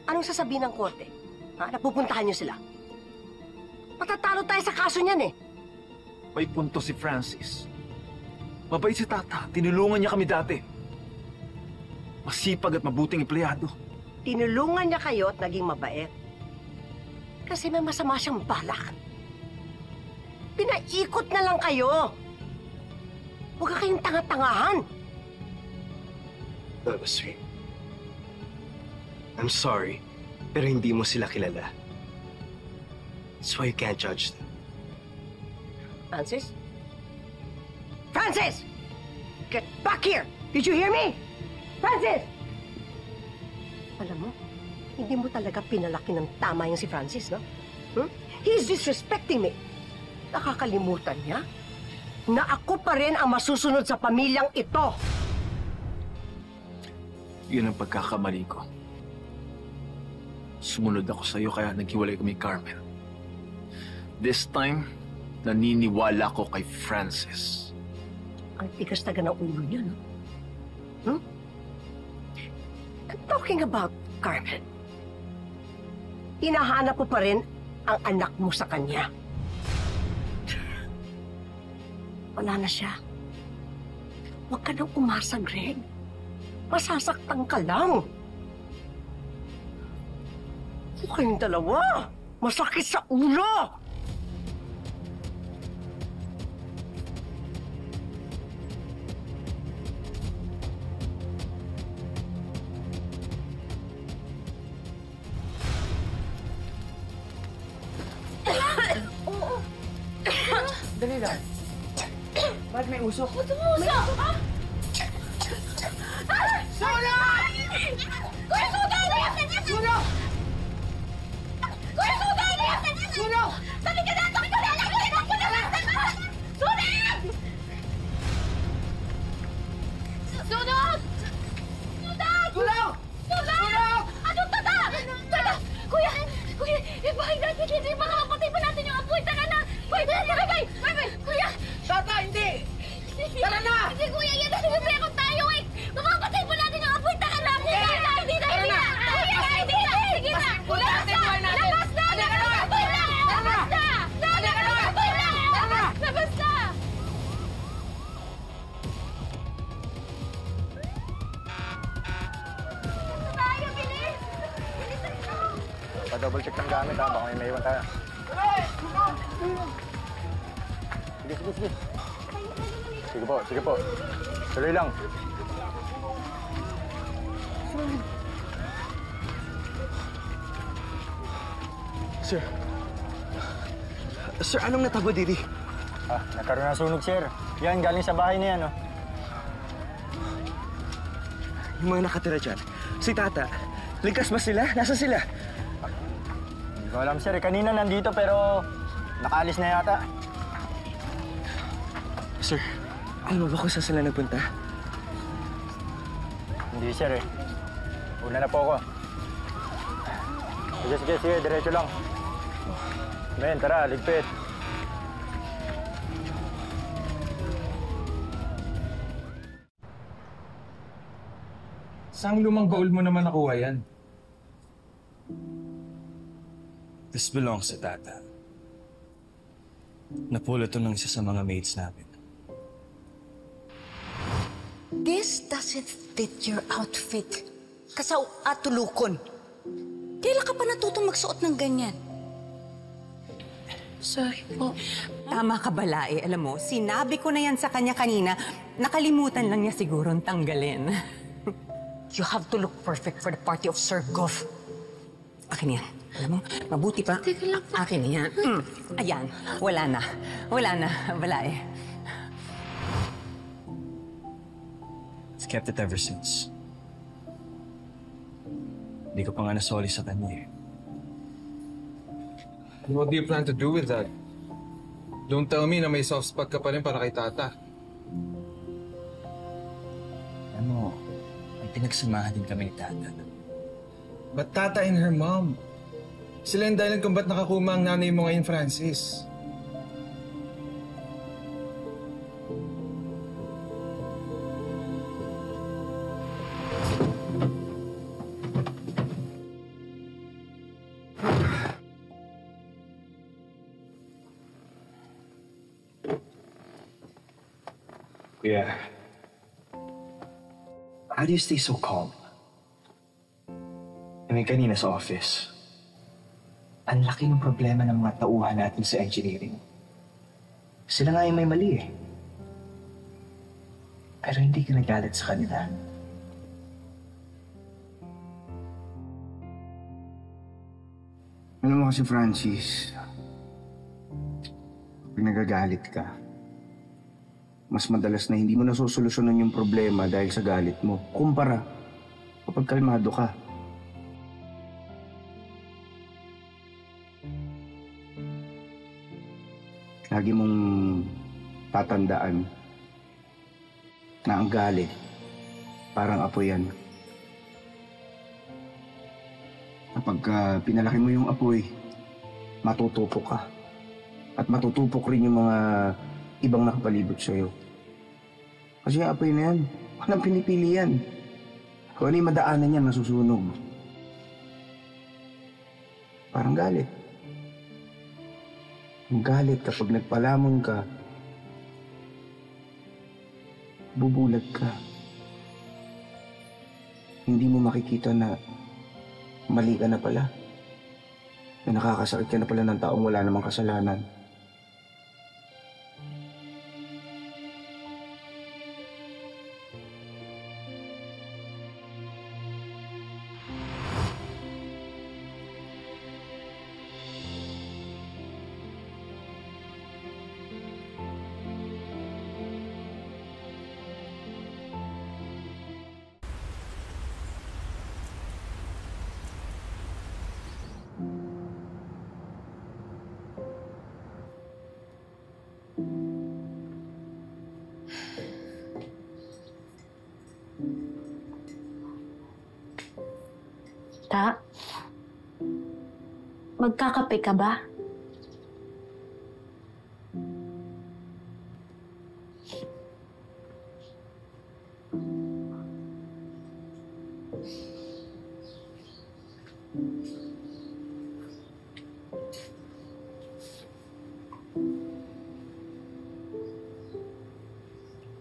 Anong sasabihin ng korte? Ha? Napupuntahan niyo sila? Patatalo tayo sa kaso niyan eh. May punto si Francis. Mabait si Tata. Tinulungan niya kami dati. Masipag at mabuting empleyado. Tinulungan niya kayo at naging mabait. Kasi may masama siyang balak. Pinaikot na lang kayo. Huwag ka kayong tanga-tangahan. That was sweet. I'm sorry, pero hindi mo sila kilala. That's why you can't judge them. Francis? Francis! Get back here! Did you hear me? Francis! Alam mo, hindi mo talaga pinalaki ng tama yung si Francis, no? He's disrespecting me. Nakakalimutan niya na ako pa rin ang masusunod sa pamilyang ito. Yun ang pagkakamali ko. Sumunod ako sa'yo kaya naghiwalay kami, Carmel. This time, naniniwala ko kay Francis. Ang tigas taga ng ulo niya, no? I'm talking about Carmen. Hinahanap mo pa rin ang anak mo sa kanya. Wala na siya. Huwag ka nang umasa, Greg. Masasaktan ka lang. Huwag kayong dalawa. Masakit sa ulo. Dali lang. Bakit may usok? Ba't umusok? Suno! Kuya Sudan! Suno! Kuya Sudan! Suno! Sabi ka na! Sabi ka na! Sudan! Sunog! Sudan! Sunog! Sunog! Anong tata? Tata! Kuya! Kuya! Ibahin natin! Hindi makakapatay pa natin yung apoy! Tara na! Kuya! Bye! Kuya! Tata, hindi! Tara na! Hindi, kuya! Yan na siniprekot tayo eh! Makakapatay pa natin yung apoy! Tara na! Hindi na! Hindi na! Hindi na! Kuya! Hindi na! Sige na! Labas na! Labas na! Apoy na! Labas na! Apoy na! Labas na! Tayo! Bilis! Bilisan ito! Pa-double check ng gamit ha, baka may maiwan tayo. Sige. Sige po. Tuloy lang. Sir, anong natabo dito? Nagkaroon ng sunog, sir. Yan, galing sa bahay na yan, oh. Yung mga nakatira dyan, si Tata, ligtas ba sila? Nasa sila? Hindi ko alam, sir. Kanina nandito pero nakaalis na yata. Sir, alam mo ba kung saan sila nagpunta? Hindi, sir, eh. Una na po ako. Sige. Diretso lang. Men, tara, ligpit. Saan lumang baul mo naman nakuha yan? This belongs to Tata. Napulot to ng isa sa mga maids namin. This doesn't fit your outfit. Kasaw at tulukon. Kailan ka pa natutong magsuot ng ganyan? Sorry po. Tama ka, Balae. Alam mo, sinabi ko na yan sa kanya kanina. Nakalimutan lang niya sigurong tanggalin. You have to look perfect for the party of Sir Goff. Akin yan. Alam mo, mabuti pa. Akin na yan. Ayan, wala na. Balae. I've kept it ever since. Hindi ko pa nga nasoli sa kanya eh. What do you plan to do with that? Don't tell me na may soft spot ka pa rin para kay Tata. Ano, may pinagsamahan din kami ni Tata. But Tata and her mom. Sila yung dahilan kung ba't nakakuma ang nanay mo ngayon, Francis. Kuya, how do you stay so calm? I mean, kanina sa office, ang laki ng problema ng mga tauhan natin sa engineering. Sila nga yung may mali eh. Pero hindi ka nagalit sa kanila. Alam mo kasi, Francis, pag nagagalit ka, mas madalas na hindi mo nasusolusyonan yung problema dahil sa galit mo. Kumpara kapag kalmado ka. Lagi mong tatandaan na ang galit parang apoy yan. Kapag pinalaki mo yung apoy, matutupok ka. At matutupok rin yung mga ibang nakapalibot sa'yo. Kasi yung apoy na yan, walang pinipili yan. Kung ano yung madaanan niya, nasusunog. Parang galit. Ang galit kapag nagpalamon ka, bubulag ka. Hindi mo makikita na mali ka na pala. Na nakakasakit ka na pala ng taong wala namang kasalanan. Ta, magkakape ka ba?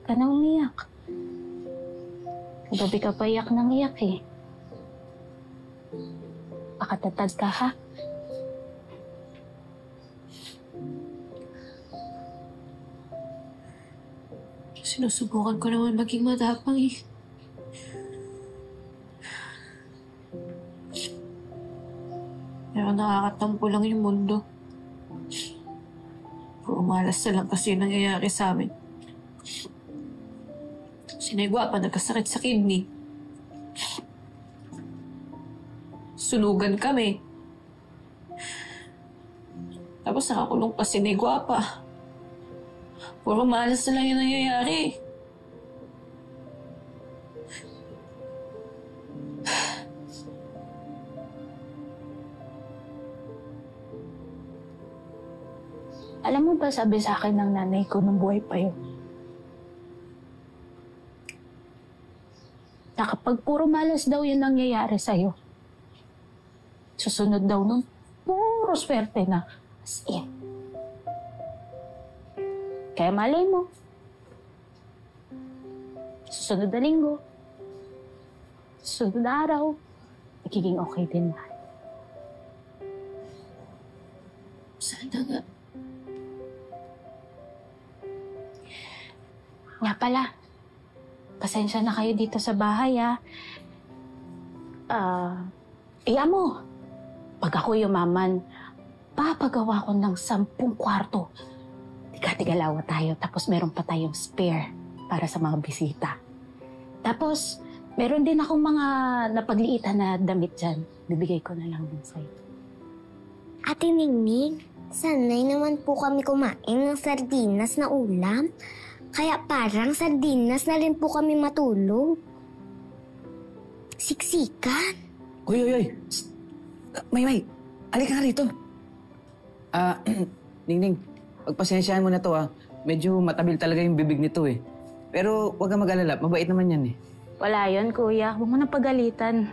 Ka na umiyak. Kagabi ka pa iyak nang iyak eh. Pakatatag ka, ha? Sinusubukan ko naman maging matapang eh. Pero nakakatampo lang yung mundo. Puro malas na lang kasi yung nangyayari sa amin. Sinigwa pa nagkasakit sa kidney. Sunugan kami. Tapos nakakulong pa si Negwa pa. Puro malas na lang yung nangyayari. Alam mo ba sabi sa akin ng nanay ko nung buhay pa yun? Na kapag puro malas daw yung nangyayari sa'yo, susunod daw nun, puro swerte na. As in. Kaya malay mo. Susunod na linggo. Susunod na araw. Magiging okay din na. Sana nga. Nga pala. Pasensya na kayo dito sa bahay, ha? Iya mo. Pag ako yumaman, papagawa ko ng 10 kwarto. Tiga-tigalawa tayo, tapos meron pa tayong spare para sa mga bisita. Tapos, meron din akong mga napagliitan na damit dyan. Bibigay ko na lang din sa'yo. Ate Ningning, sanay naman po kami kumain ng sardinas na ulam. Kaya parang sardinas na rin po kami matulog. Siksikan. Uy! May, halika nga rito. Ningning, pagpasensyaan mo na to Medyo matabil talaga yung bibig nito eh. Pero huwag kang mag-alala, mabait naman yan eh. Wala yun, kuya. Huwag mo na pagalitan.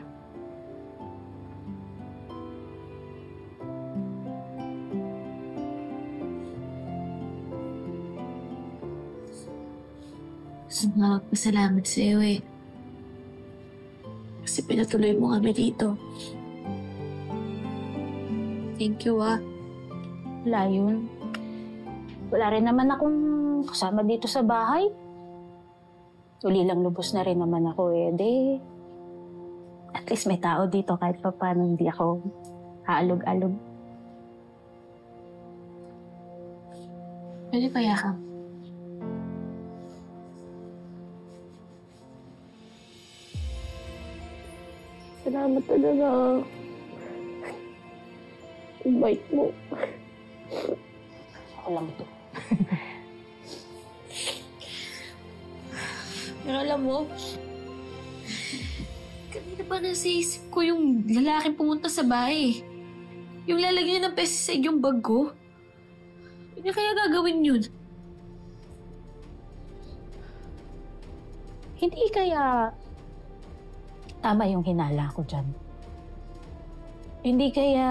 Gusto nga magpasalamat sa'yo eh. Kasi pinatuloy mo kami dito. Thank you Wala yun. Wala rin naman akong kasama dito sa bahay. Uli lang lubos na rin naman ako eh. At least may tao dito kahit pa paano hindi ako haalog-alog. Pwede pa yakap. Salamat talaga. Ang bait mo. Ako lang to. Pero alam mo, kanina pa nasa isip ko yung lalaking pumunta sa bahay. Yung lalagyan ng pesticide yung bag ko. Hindi kaya gagawin yun? Hindi kaya tama yung hinala ko dyan. Hindi kaya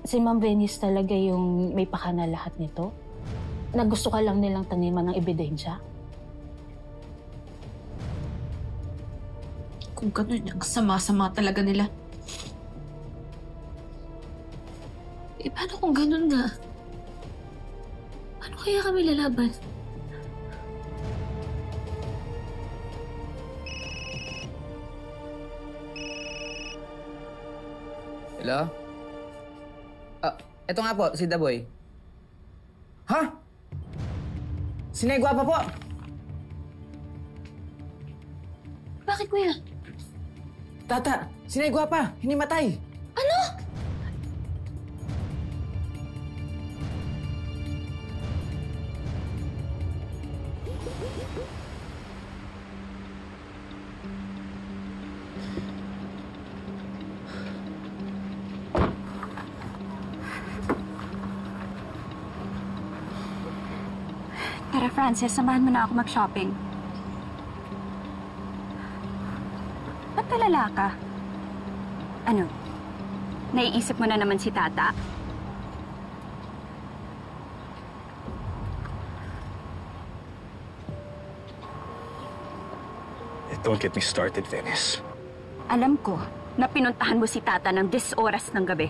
si Ma'am Venice talaga yung may pakana lahat nito? Na gusto ka lang nilang taniman ng ebidensya? Kung ganun, ang sama-sama talaga nila. Eh, paano kung ganun nga? Paano kaya kami lalaban? Hello? Eto nga po, si Daboy. Ha? Sinay Guapa po! Bakit, kuya? Tata, Sinay Guapa, hindi matay. Ano? Tara, Frances, samahan mo na ako mag-shopping. Ba't talala ka? Ano? Naiisip mo na naman si Tata? Don't get me started, Venice. Alam ko na pinuntahan mo si Tata ng 10 oras ng gabi.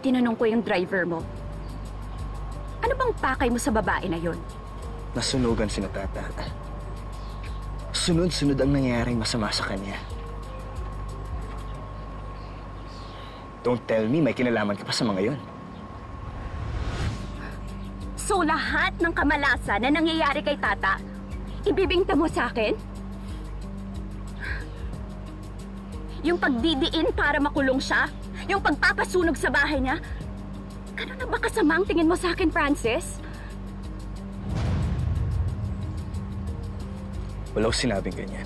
Tinanong ko yung driver mo. Ano bang pakay mo sa babae na yon? Nasunugan si Tata. Sunod-sunod ang nangyayaring masama sa kanya. Don't tell me may kinalaman ka pa sa mga yon. So lahat ng kamalasan na nangyayari kay Tata, ibibingta mo sa akin? Yung pagdidiin para makulong siya? Yung pagpapasunog sa bahay niya? Ano na ba kasamang tingin mo sa akin, Frances? Wala ko sinabing ganyan.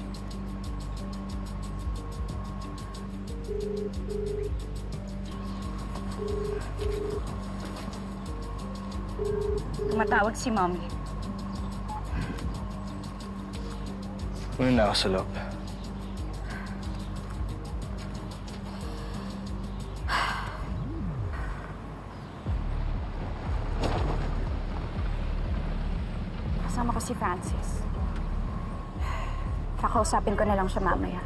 Tumatawag si Mommy. Muna na ako sa loob. Kasama ko si Francis. Kakausapin ko na lang siya mamaya.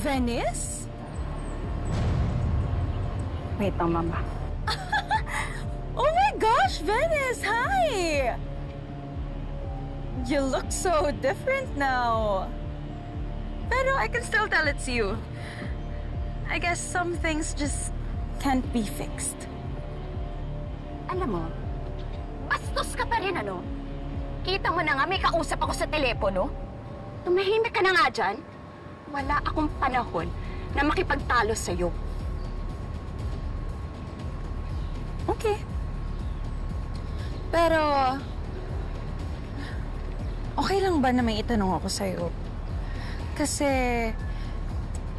Venice? Wait lang, Mama. Oh my gosh, Venice! Hi! You look so different now. Pero I can still tell it's you. I guess some things just can't be fixed. Alam mo, bastos ka pa rin, ano? Kita mo na nga, may kausap ako sa telepono. Tumahimik ka na nga dyan. Wala akong panahon na makipagtalo sa'yo. Okay. Pero, okay lang ba na may itanong ako sa'yo? Kasi,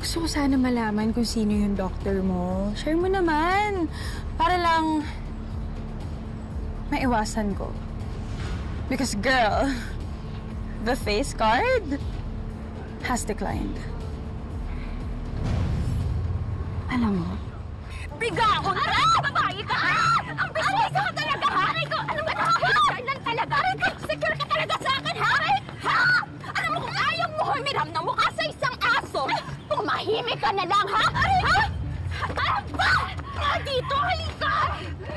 gusto ko sana malaman kung sino yung doctor mo. Share mo naman. Para lang, maiwasan ko. Because girl, the face card has declined. Alam mo, Bigaon ka! Babae ka, ha? Ang biswis ka talaga, ha? Ano ba nakakailan lang talaga? Secure ka talaga sa akin, ha? Ha? Alam mo kung ayaw mo humiram ng mukha sa isang aso, tumahimik ka na lang, ha? Ha? Dito, halika!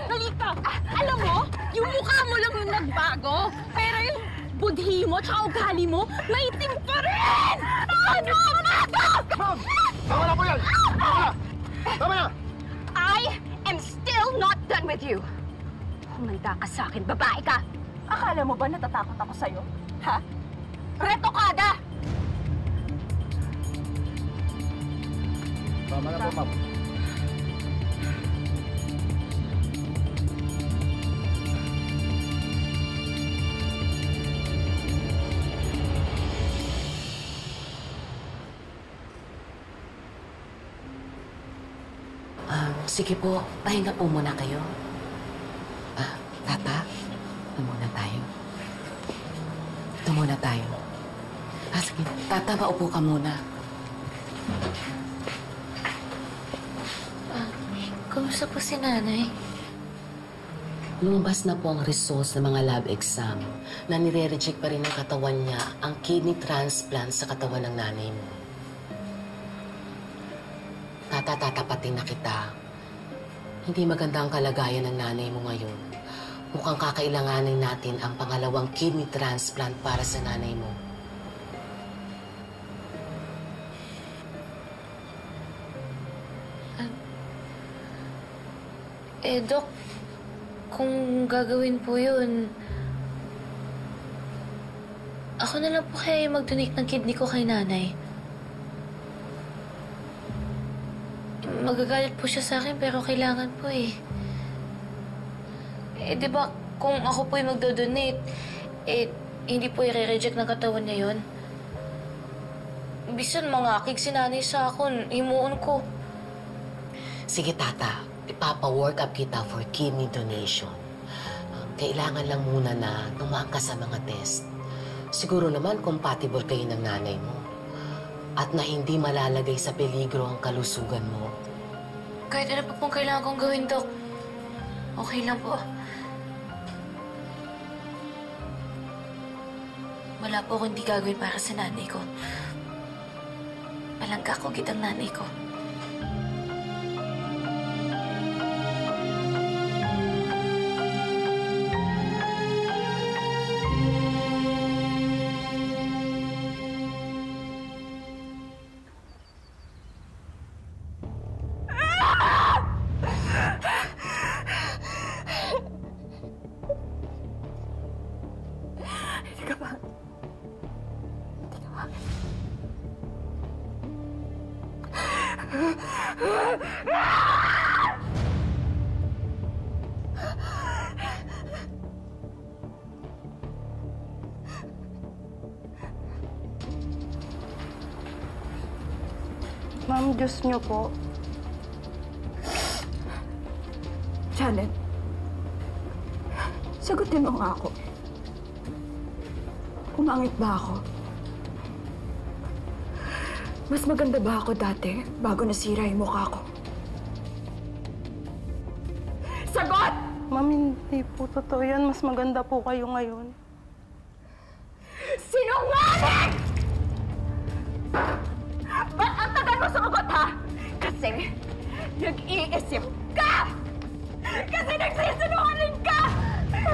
Halika! Alam mo, yung mukha mo lang yung nagbago, pero yung budhi mo at ugali mo, maitim pa rin! Ano? Ma'am! Tama na po yan! Tama na! Tama na! I am still not done with you. Humanda ka sa akin, babae ka. Akala mo ba natatakot ako sa'yo? Ha? Retokada! Tama na po, ma'am. Sige po, pahinga po muna kayo. Tata, ito muna tayo. Ito muna tayo. Sige, Tata, maupo ka muna. Kumusta po si nanay? Lumabas na po ang results ng mga lab exam na nire-reject pa rin ng katawan niya ang kidney transplant sa katawan ng nanay mo. Tata, tatapatin na kita. Hindi maganda ang kalagayan ng nanay mo ngayon. Mukhang kakailanganin natin ang pangalawang kidney transplant para sa nanay mo. Dok, kung gagawin po yun, ako na lang po kaya mag-donate ng kidney ko kay nanay. Magagalit po siya sa akin pero kailangan po eh. Di ba kung ako po yung magdo-donate, hindi po i-reject ng katawan niya yun? Bisan mangakig si nanay sa akin, himuon ko. Sige, Tata. Ipapa-work up kita for kidney donation. Kailangan lang muna na tumaan ka sa mga test. Siguro naman compatible kayo ng nanay mo. At na hindi malalagay sa peligro ang kalusugan mo. Kahit ano pa pong kailangan kong gawin, Dok. Okay lang po. Wala po akong hindi gagawin para sa nanay ko. Palangka ko ang nanay ko. Ma'am, Diyos niyo po. Janet, sagutin mo nga ako. Umangit ba ako? Mas maganda ba ako dati bago nasira yung mukha ko? Sagot! Ma'am, hindi po totoo yan. Mas maganda po kayo ngayon. Sinungaling! Ba't ang tagal mo sumagot, ha? Kasi nag-iisip ka! Kasi nagsisinungaling ka!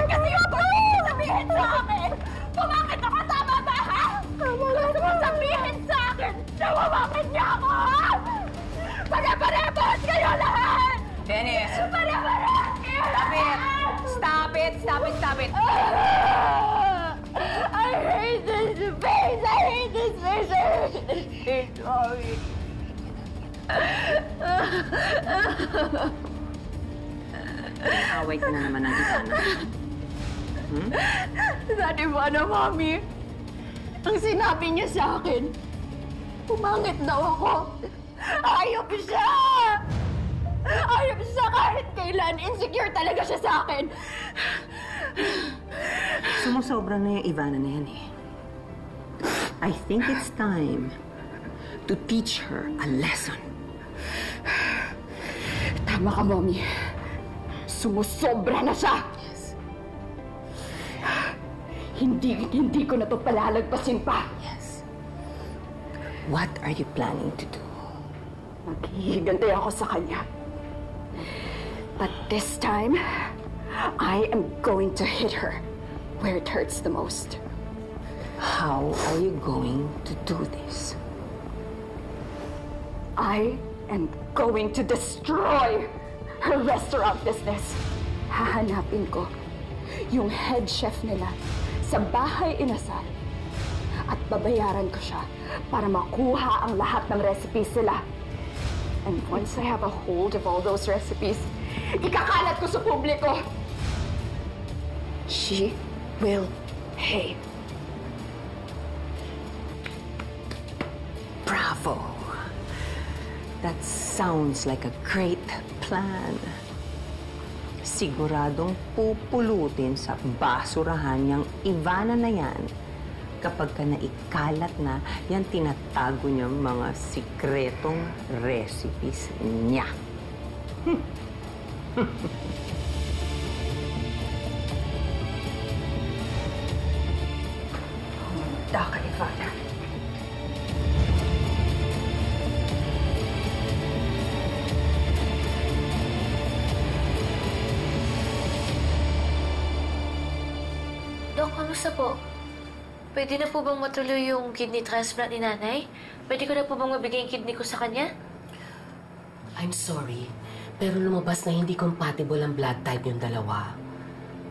Kasi yung gusto sabihin sa akin! Pumakit ako, tama ba, ha? Gusto mo sabihin sa akin na wawakan niya ako, ha? Pare-parehas kayo lahat! Dennis! Pare-parehas kayo lahat! Stop it! Stop it! Stop it! Stop it! I hate this face! I hate this face! I hate this face! Mommy! Away ka na naman ng Ivana. That Ivana, Mommy, ang sinabi niya sa akin, pumangit daw ako. Ayop siya! Ayop siya kahit kailan. Insecure talaga siya sa akin. Sumusobra na yung Ivana na yan eh. I think it's time to teach her a lesson. Tama ka, Mommy. Sumusobra na siya! Yes. Hindi ko na to palalagpasin pa. Yes. What are you planning to do? Maghihigantay ako sa kanya. But this time, I am going to hit her where it hurts the most. How are you going to do this? I am going to destroy her restaurant business. Hahanapin ko yung head chef nila sa bahay inasal at babayaran ko siya para makuha ang lahat ng recipes nila. And once I have a hold of all those recipes, ikakalat ko sa publiko. She will pay. Bravo! That sounds like a great plan. Siguradong pupulutin sa basurahan niyang Ivana na yan kapag ka naikalat na yan tinatago niyang mga sikretong recipes niya. Humanda ka, Ivana. Dok, kamusta po? Pwede na po bang matuloy yung kidney transplant ni nanay? Pwede ko na po bang mabigay yung kidney ko sa kanya? I'm sorry, pero lumabas na hindi compatible ang blood type yung dalawa.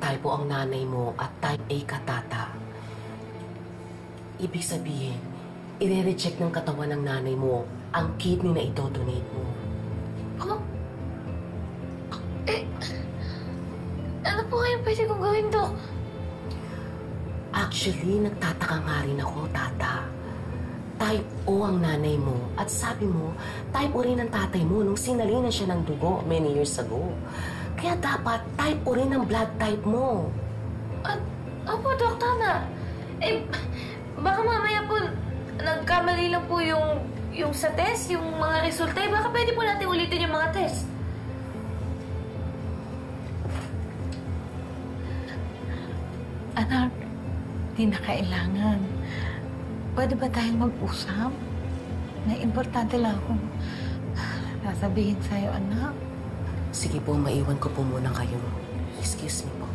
Type O ang nanay mo at type A ka, tata. Ibig sabihin, i-reject ng katawan ng nanay mo ang kidney na ito-donate mo. Oh? Ano po kayang pwede kong gawin, Dok? Actually, nagtataka nga rin ako, tata. Type O ang nanay mo at sabi mo, type O rin ang tatay mo nung sinalinan siya ng dugo many years ago. Kaya dapat type O rin ang blood type mo. Opo, Dok, tama. Baka mamaya po, nagkamali lang po yung sa test, yung mga resulta. Baka pwede po natin ulitin yung mga test. Anak, di na kailangan. Pwede ba tayong mag-usap? May importante lang akong sasabihin sa'yo, anak. Sige po, maiwan ko po muna kayo. Excuse me po.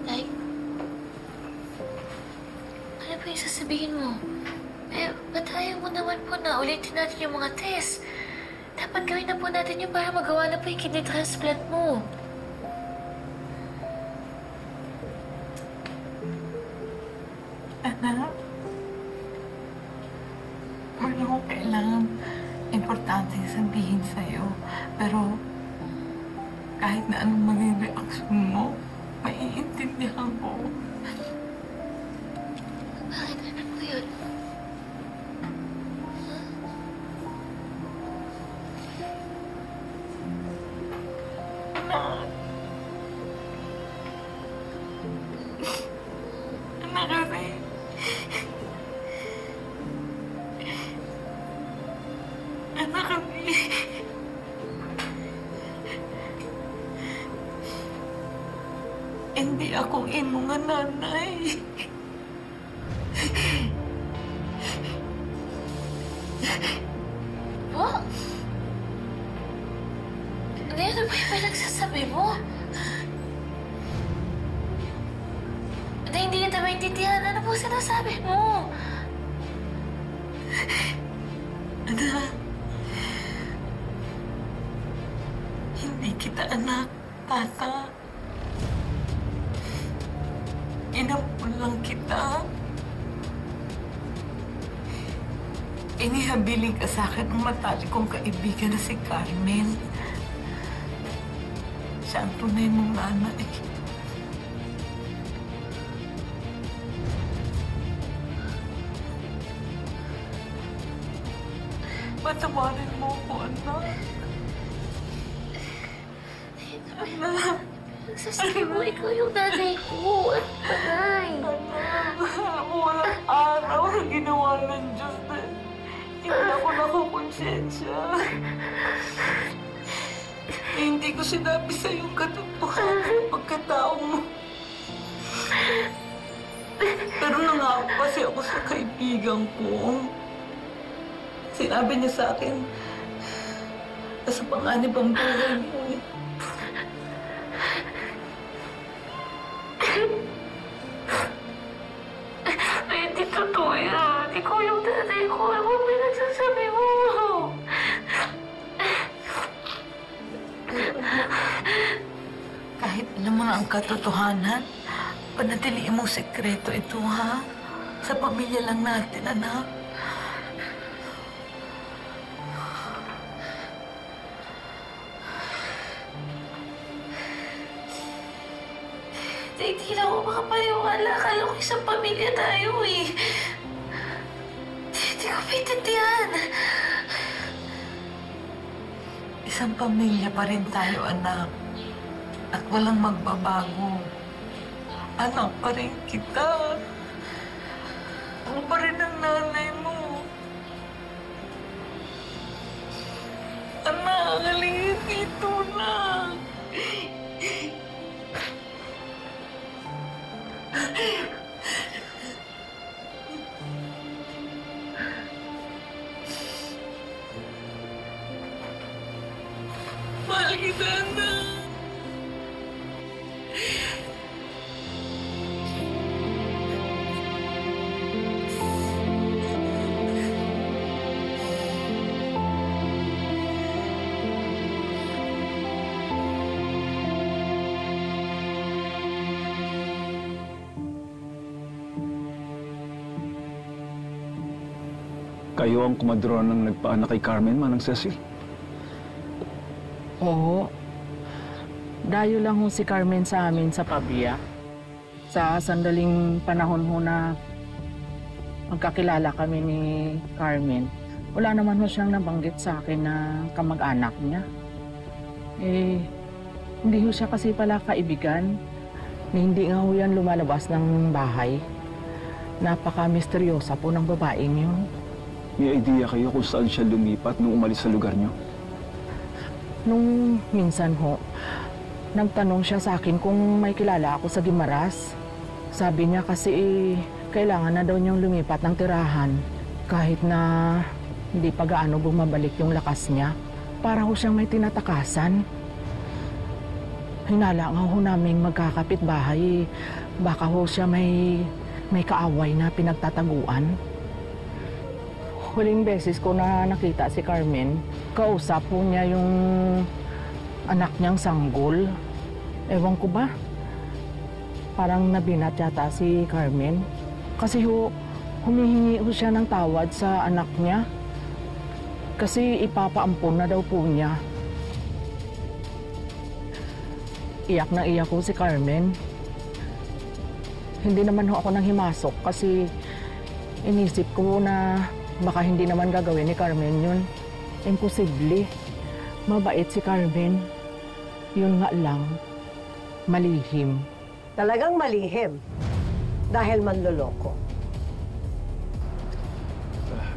Nay, ano po yung sasabihin mo? Ba't ayaw mo naman po na ulitin natin yung mga test? Dapat gawin na po natin yung para magawa na po yung kidney transplant mo. Anak, wala akong kailangan importante sabihin sa'yo. Pero kahit na anong maging reaksyon mo, maiintindihan ko. Bakit? Ano po yun? Anak kasi, anak kasi, hindi ako imong nanay. Po? Ano ba yung pinagsasabi mo? Hindi kita maintindihan. Ano po sinasabi mo? Anak, hindi kita anak, tata. Inampun lang kita. Inihabiling ka sa akin ng matalik kong kaibigan na si Carmen. Siya ang tunay mong nanay. Patawarin mo ko, anak. Nagsasabi mo, ikaw yung nanay ko. At panay. Walang araw na ginawa ng Diyos na hindi ako nakukonsensya. Hindi ko sinabi sa yung katotohanan ng pagkatao mo. Pero nangako kasi ako sa kaibigan ko. Sinabi niya sa akin, nasa panganib ang buhay mo. Hindi totoo yan. Ikaw yung tatay ko. Ano mo nagsasabi mo? Kahit alam mo na ang katotohanan, panatiliin mong sekreto ito, ha? Sa pamilya lang natin, anak. Hindi na ako makapaniwala. Akala ko isang pamilya tayo eh. Hindi ko maintindihan. Isang pamilya pa rin tayo, anak. At walang magbabago. Anak pa rin kita. Ako pa rin ang nanay mo. Anak, halingin dito na. Mahal kita, anak. Kayo ang kumadron ng nagpaanak kay Carmen, Manang Cecil? Oo. Dayo lang ho si Carmen sa amin sa Pabia. Sa sandaling panahon ho na magkakilala kami ni Carmen, wala naman ho siyang nabanggit sa akin na kamag-anak niya. Hindi ho siya kasi pala kaibigan. Hindi nga ho yan lumalabas ng bahay. Napaka-misteryosa po ng babaeng yun. May idea kayo kung saan siya lumipat nung umalis sa lugar niyo? Nung minsan ho, nagtanong siya sa akin kung may kilala ako sa Guimaras. Sabi niya kasi kailangan na daw niyang lumipat ng tirahan kahit na hindi pa gaano bumabalik yung lakas niya. Para ho siyang may tinatakasan. Hinala nga ho namin magkakapit bahay. Baka ho siya may kaaway na pinagtataguan. Huling beses ko na nakita si Carmen, kausap po niya yung anak niyang sanggol. Ewan ko ba? Parang nabinat yata si Carmen. Kasi humihingi ho siya ng tawad sa anak niya. Kasi ipapaampon na daw po niya. Iyak na iyak ko si Carmen. Hindi naman ho ako nang himasok kasi inisip ko na baka hindi naman gagawin ni Carmen yun. Imposible. Mabait si Carmen. Yun nga lang, malihim. Talagang malihim. Dahil manloloko.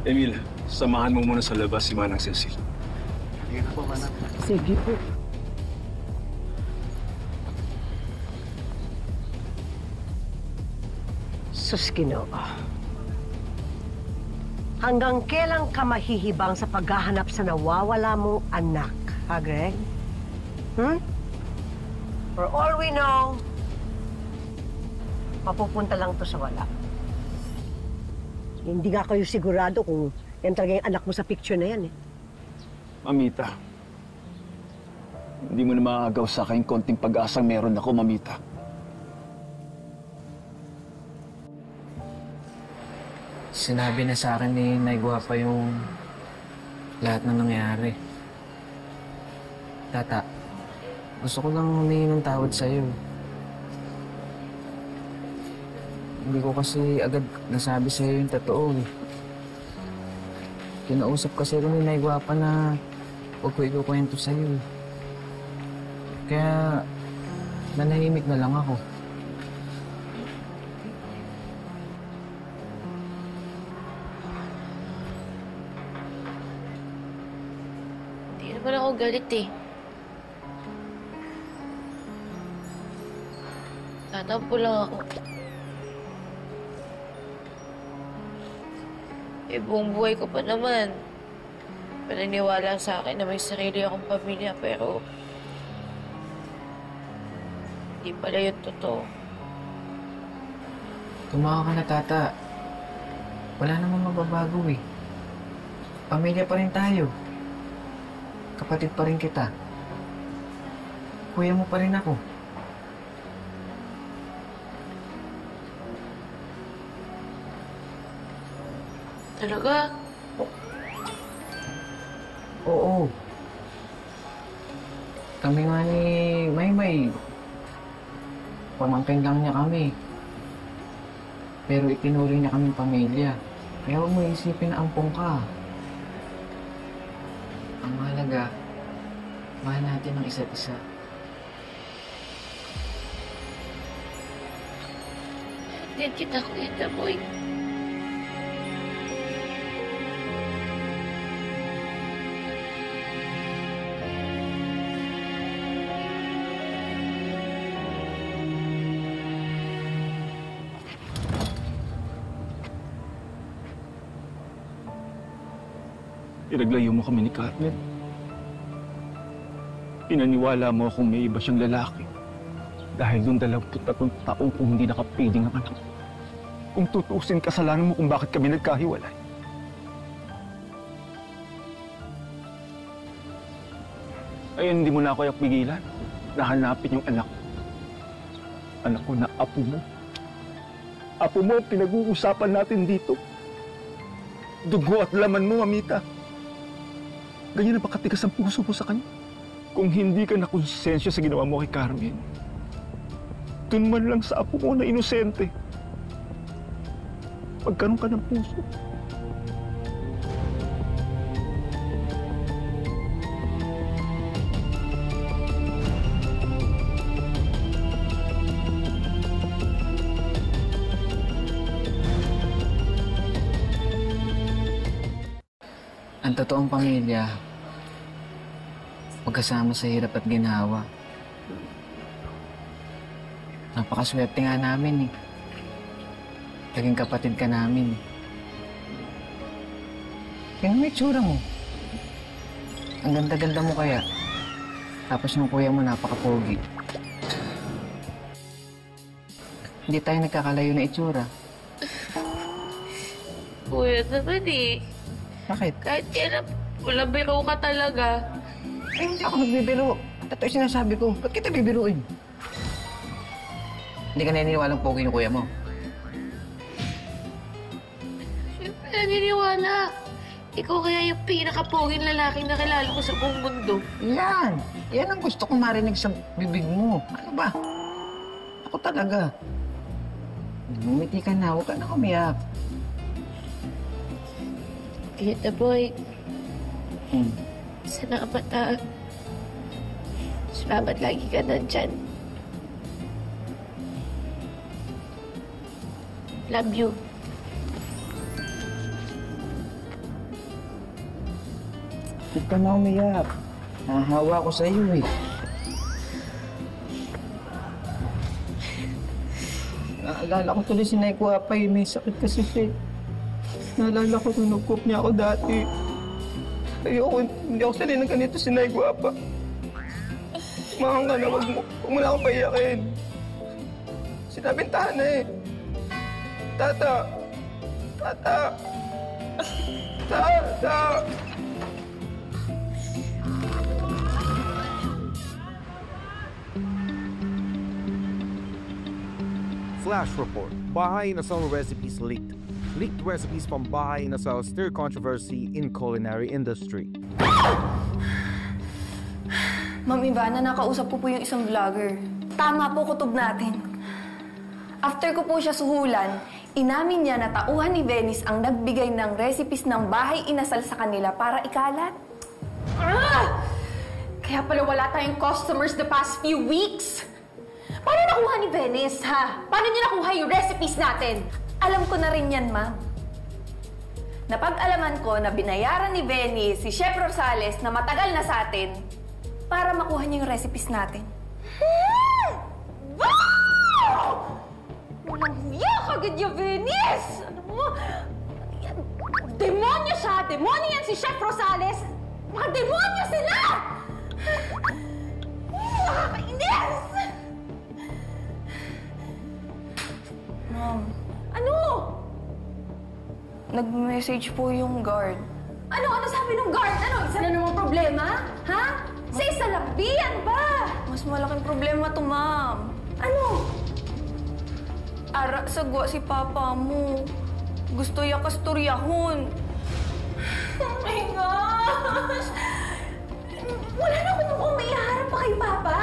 Emil, samahan mo muna sa labas si Manang Cecil. Sige po. Sus, Ginoo. Hanggang kailan ka mahihibang sa paghahanap sa nawawala mong anak, ha, Greg? For all we know, mapupunta lang to sa wala. Hindi nga kayo sigurado kung yan talaga yung anak mo sa picture na yan, eh. Mamita, hindi mo na maagaw sa akin konting pag-asang meron ako, Mamita. Sinabi na sa akin ni Nay Guapa yung lahat ng nangyari. Tata, gusto ko lang humingi ng tawad sa'yo. Hindi ko kasi agad nasabi sa'yo yung totoo. Kinausap kasi ko ni Nay Guapa na huwag ko ikukwento sa'yo. Kaya nanahimik na lang ako. Hindi naman ako galit eh. Tatampo lang ako. Eh, buong buhay ko pa naman. Paniniwala sa akin na may sarili akong pamilya, pero hindi pala yun totoo. Tumawa ka na, Tata. Wala namang mababago eh. Pamilya pa rin tayo. Kapatid pa rin kita. Kuya mo pa rin ako. Talaga? Oo. Kami nga ni Maymay. Pamangkin lang niya kami. Pero itinuri niya kaming pamilya. Kaya huwag mo isipin na ampong ka. Ang mahalaga, mahal natin ang isa't isa. Din kita, Kuya Taboy. Pinaglayo mo kami ni Carmen. Pinaniwala mo akong may iba siyang lalaki. Dahil doon 23 taon kung hindi nakapiling ang anak. Kung tutusin, kasalanan mo kung bakit kami nagkahiwalay. Ay, hindi mo na ako pigilan. Nahanapin yung anak. Anak ko na apo mo. Apo mo, pinag-uusapan natin dito. Dugo at laman mo, Amita. Ganyan na ba katigas ang puso mo sa kanya? Kung hindi ka nakonsensya sa ginawa mo kay Carmen, dun man lang sa apo mo na inosente. Pagkaroon ka ng puso. Ang totoong pamilya, magkasama sa hirap at ginhawa. Napakaswerte nga namin eh. Naging kapatid ka namin. Tingnan mo yung itsura mo. Ang ganda-ganda mo kaya. Tapos yung kuya mo napaka-pogi. Hindi tayo nagkakalayo na itsura. Kuya naman eh. Bakit? Kahit kailan, walang biro ka talaga. Eh, hindi ako nagbibiro. Totoo yung sinasabi ko. Ba't kita bibiruin? Hindi ka naniniwalang pogi yung kuya mo. Siyempre, naniniwala. Ikaw kaya yung pinaka-poging lalaking nakilala ko sa buong mundo. Yan! Yan ang gusto kong marinig sa bibig mo. Ano ba? Ako talaga. Ngumiti ka na. Huwag ka na umiyak. Kuya Boy. Salamat na. Salamat lagi ka nandyan. Love you. Huwag ka na umiyak. Nahahawa ko sa iyo eh. Naalala ko tuloy si Nay Guapay. May sakit kasi siya. Naalala ko nung nag-cook niya ako dati. Ayoko, hindi ako sanay ng ganito si Nay Guapa. Mahang ka na, huwag mo na akong paiyakin. Sinabintahan na eh. Tata! Tata! Tata! Flash report. Bahay Inasal recipes leaked. Leaked recipes from Bahay Inasal stir controversy in culinary industry. Ma'am Ivana, nakausap ko po yung isang vlogger. Tama po kutob natin. After ko po siya suhulan, inamin niya na tauhan ni Venice ang nagbigay ng recipes ng Bahay Inasal sa kanila para ikalat. Kaya pala wala tayong customers the past few weeks. Paano nakuha ni Venice, ha? Paano niya nakuha yung recipes natin? Alam ko na rin yan, ma'am. Napag-alaman ko na binayaran ni Venice si Chef Rosales na matagal na sa atin para makuha niya yung recipes natin. Wow! Walang huya kagad yung Venice! Ano mo? Demonyo siya! Demonyo yan si Chef Rosales! Mga demonyo sila! Nakakainis! Ma'am. Ano? Nag-message po yung guard. Ano sabi ng guard? Ano? Isa na namang problema? Ha? Sa isa lang, B, ano ba? Mas malaking problema to, ma'am. Ano? Ara, sagwa si papa mo. Gusto niya kasturyahon. Oh my gosh! Wala na akong mukhang maiharap pa kay Papa.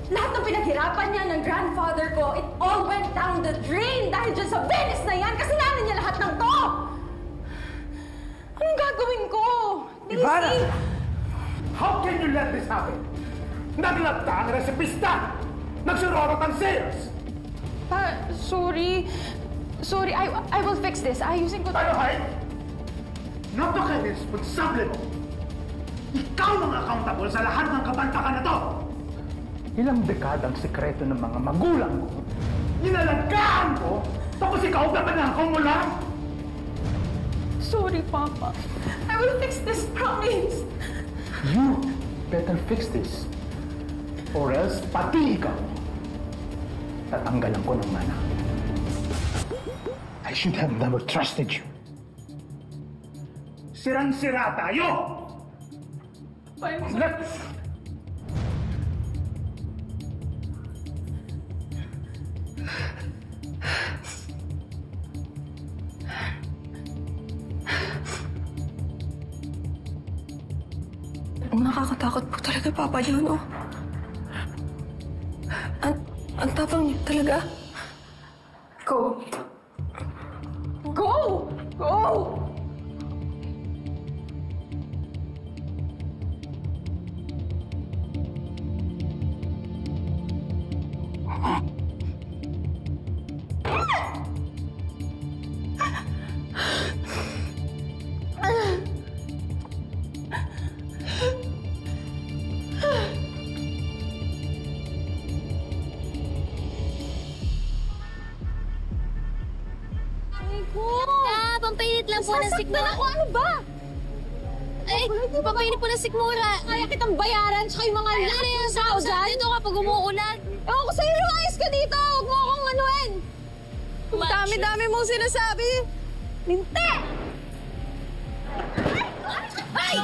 Lahat ng pinaghirapan niya ng grandfather ko, it all went down the drain dahil dyan sa Venice na yan. Kasalanan niya lahat ng to. Anong gagawin ko? Ivana! How can you let this happen? Naglabta ang resipista! Nagsurorot ang sales! Sorry. Sorry, I will fix this. Ayusin ko. Tayo, Hay! Napaka-irresponsable mo! Ikaw ang accountable sa lahat ng kabantakan na to! Ilang dekadang sekreto ng mga magulang ko, nilalagkaan ko, tapos ikaw gabanakaw mo lang! Sorry, Papa. I will fix this, promise. You better fix this. Or else, pati ikaw, tatanggalan ko ng mana. I should have never trusted you. Sirang-sira tayo! Let's... Nakakatakot po talaga, Papa John, oh. Ang tapang niya talaga. Go! Go! Go! Pampainit lang po ng sikmura. Ako, ano ba? Ay, pampainit po ng sikmura. Kaya kitang bayaran, tsaka yung mga yung tao dyan. Dito kapag umuulan. Ewan ko sa'yo, lumayas ka dito! Huwag mo akong anuin! Ang dami-dami mong sinasabi. Minte! Ay!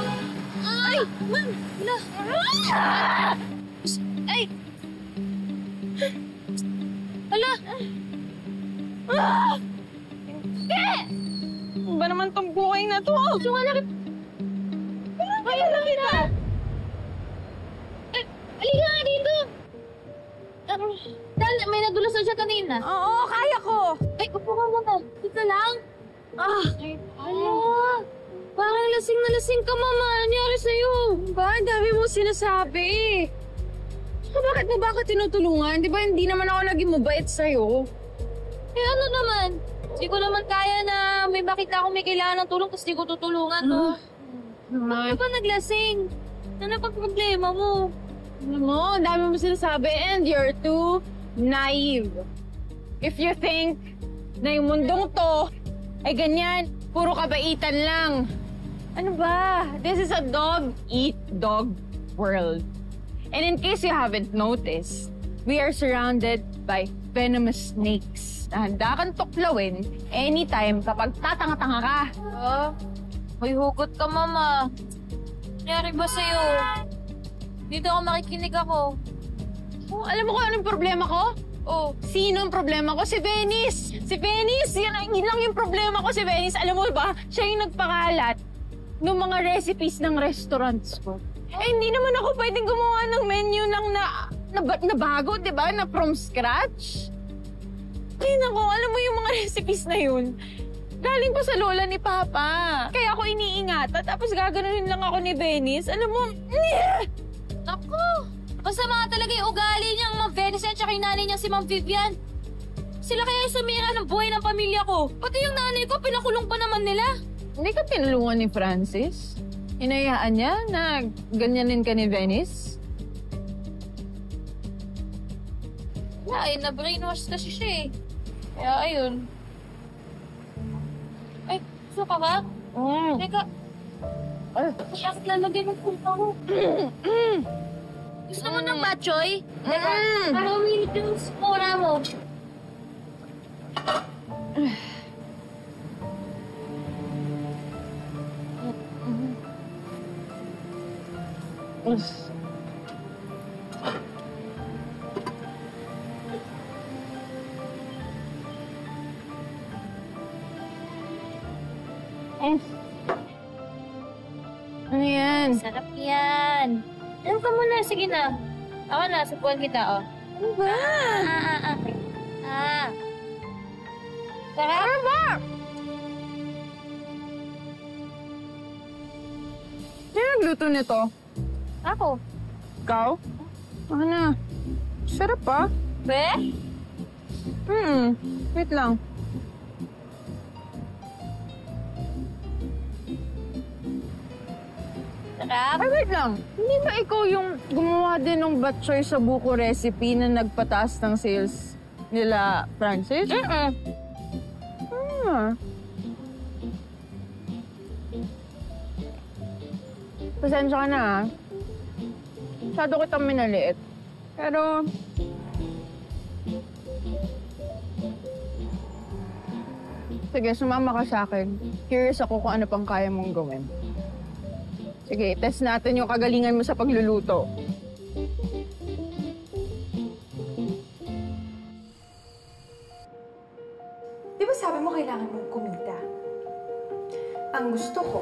Ay! Ma'am! Wala! Ay! Hala! Hindi! Ano ba naman tong buhay na to? Sunga na kita! Kaya lang kita! Halika nga dito! Dahil may nadulas na siya kanina. Oo, kaya ko! Ay, upo ka muna. Dito lang. Ano? Parang lasing na lasing ka, Mama. Ano nangyari sa'yo? Ba, ang dami mo sinasabi. Bakit mo ba ako tinutulungan? Di ba hindi naman ako naging mabait sa'yo? Eh ano naman? Di ko naman kaya na may bakit ako may kailangan ng tulong tapos di ko tutulungan, no? Bakit ba naglasing? Ano pang problema mo? Alam mo, ang dami mo sinasabi and you're too naive. If you think na yung mundong to ay ganyan, puro kabaitan lang. Ano ba? This is a dog-eat-dog world. And in case you haven't noticed, we are surrounded by venomous snakes na handa kang tuklawin anytime kapag tatanga-tanga ka. May hugot ka, Mama. Nangyari ba sa'yo? Dito ako makikinig ako. Oh, alam mo kung anong problema ko? Oh, sino ang problema ko? Si Venice! Si Venice! Yan lang yung problema ko si Venice. Alam mo ba, siya yung nagpakalat ng mga recipes ng restaurants ko. Eh, hindi naman ako pwedeng gumawa ng menu lang na bago, di ba? Na from scratch. Ay, naku, alam mo yung mga recipes na yun. Galing pa sa lola ni Papa. Kaya ako iniingatan, tapos gaganunin lang ako ni Venice. Alam mo, Naku! Masama talaga yung ugali niyang Ma'am Venice at saka yung nanay niyang si Ma'am Vivian. Sila kaya yung sumira ng buhay ng pamilya ko. Pati yung nanay ko, pinakulong pa naman nila. Hindi ka tinulungan ni Francis? Inayaan niya na ganyanin ka ni Venice? Ay, na-brainwash kasi siya eh. Kaya ayun. Ay, gusto ka ba? Teka. Bakit lalagay mo punta ko? Gusto mo ng batchoy? Teka, para umilit yung spora mo. Ano yan? Sarap yan. Ano ka muna? Sige na. Ako na, supuan kita, oh. Ano ba? Sarap? Ano ba? Sino nagluto nito? Ako. Ikaw? Ano na? Sarap pa. Be? Wait lang. Sarap? Ay, wait lang. Hindi ba ikaw yung gumawa din ng batchoy sa buko recipe na nagpataas ng sales nila, Francis? Pasensya ka na, ha? Masyado kitang minaliit. Pero... Sige, sumama ka sa akin. Curious ako kung ano pang kaya mong gawin. Sige, test natin yung kagalingan mo sa pagluluto. Di ba sabi mo kailangan mong kumita? Ang gusto ko,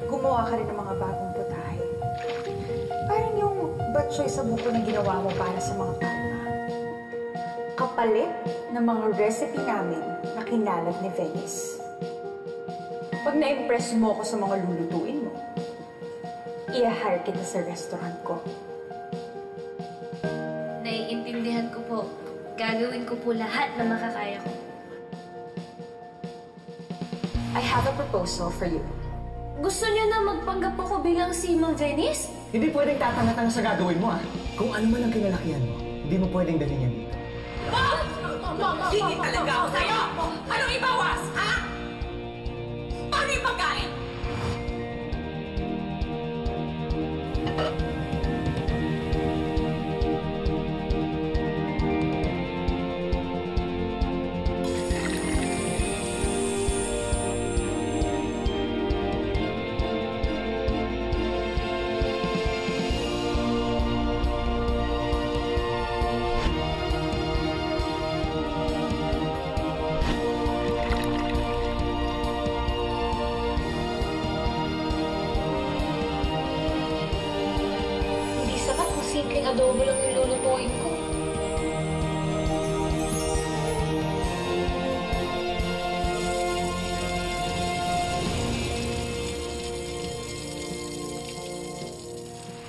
gumawa ka rin ng mga bagong putahe. Parang yung batchoy sa buko na ginawa mo para sa mga palma. Kapalit ng mga recipe namin na kinalat ni Venice. Pag na-impress mo ako sa mga lulutuin mo, i-hire kita sa restaurant ko. Naiintindihan ko po. Gagawin ko po lahat na makakaya ko. I have a proposal for you. Gusto niyo na magpanggap ako bilang si Ma'am Venice? Hindi pwedeng tatanga-tanga sa gagawin mo, ah. Kung ano man ang kinalakihan mo, hindi mo pwedeng dalhin yan dito. Hindi talaga ako sa'yo! Anong ibawas, ha? Paano yung pagkain? Simpleng adobo lang yung lulutuin ko.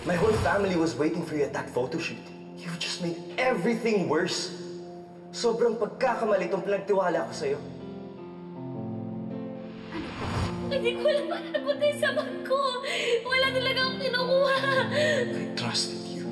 My whole family was waiting for you at that photo shoot. You've just made everything worse. Sobrang pagkakamali itong pinagtiwala ko sa'yo. Hindi ko alam paano napunta yung sabat ko. Wala talaga akong kinukuha. I trusted you.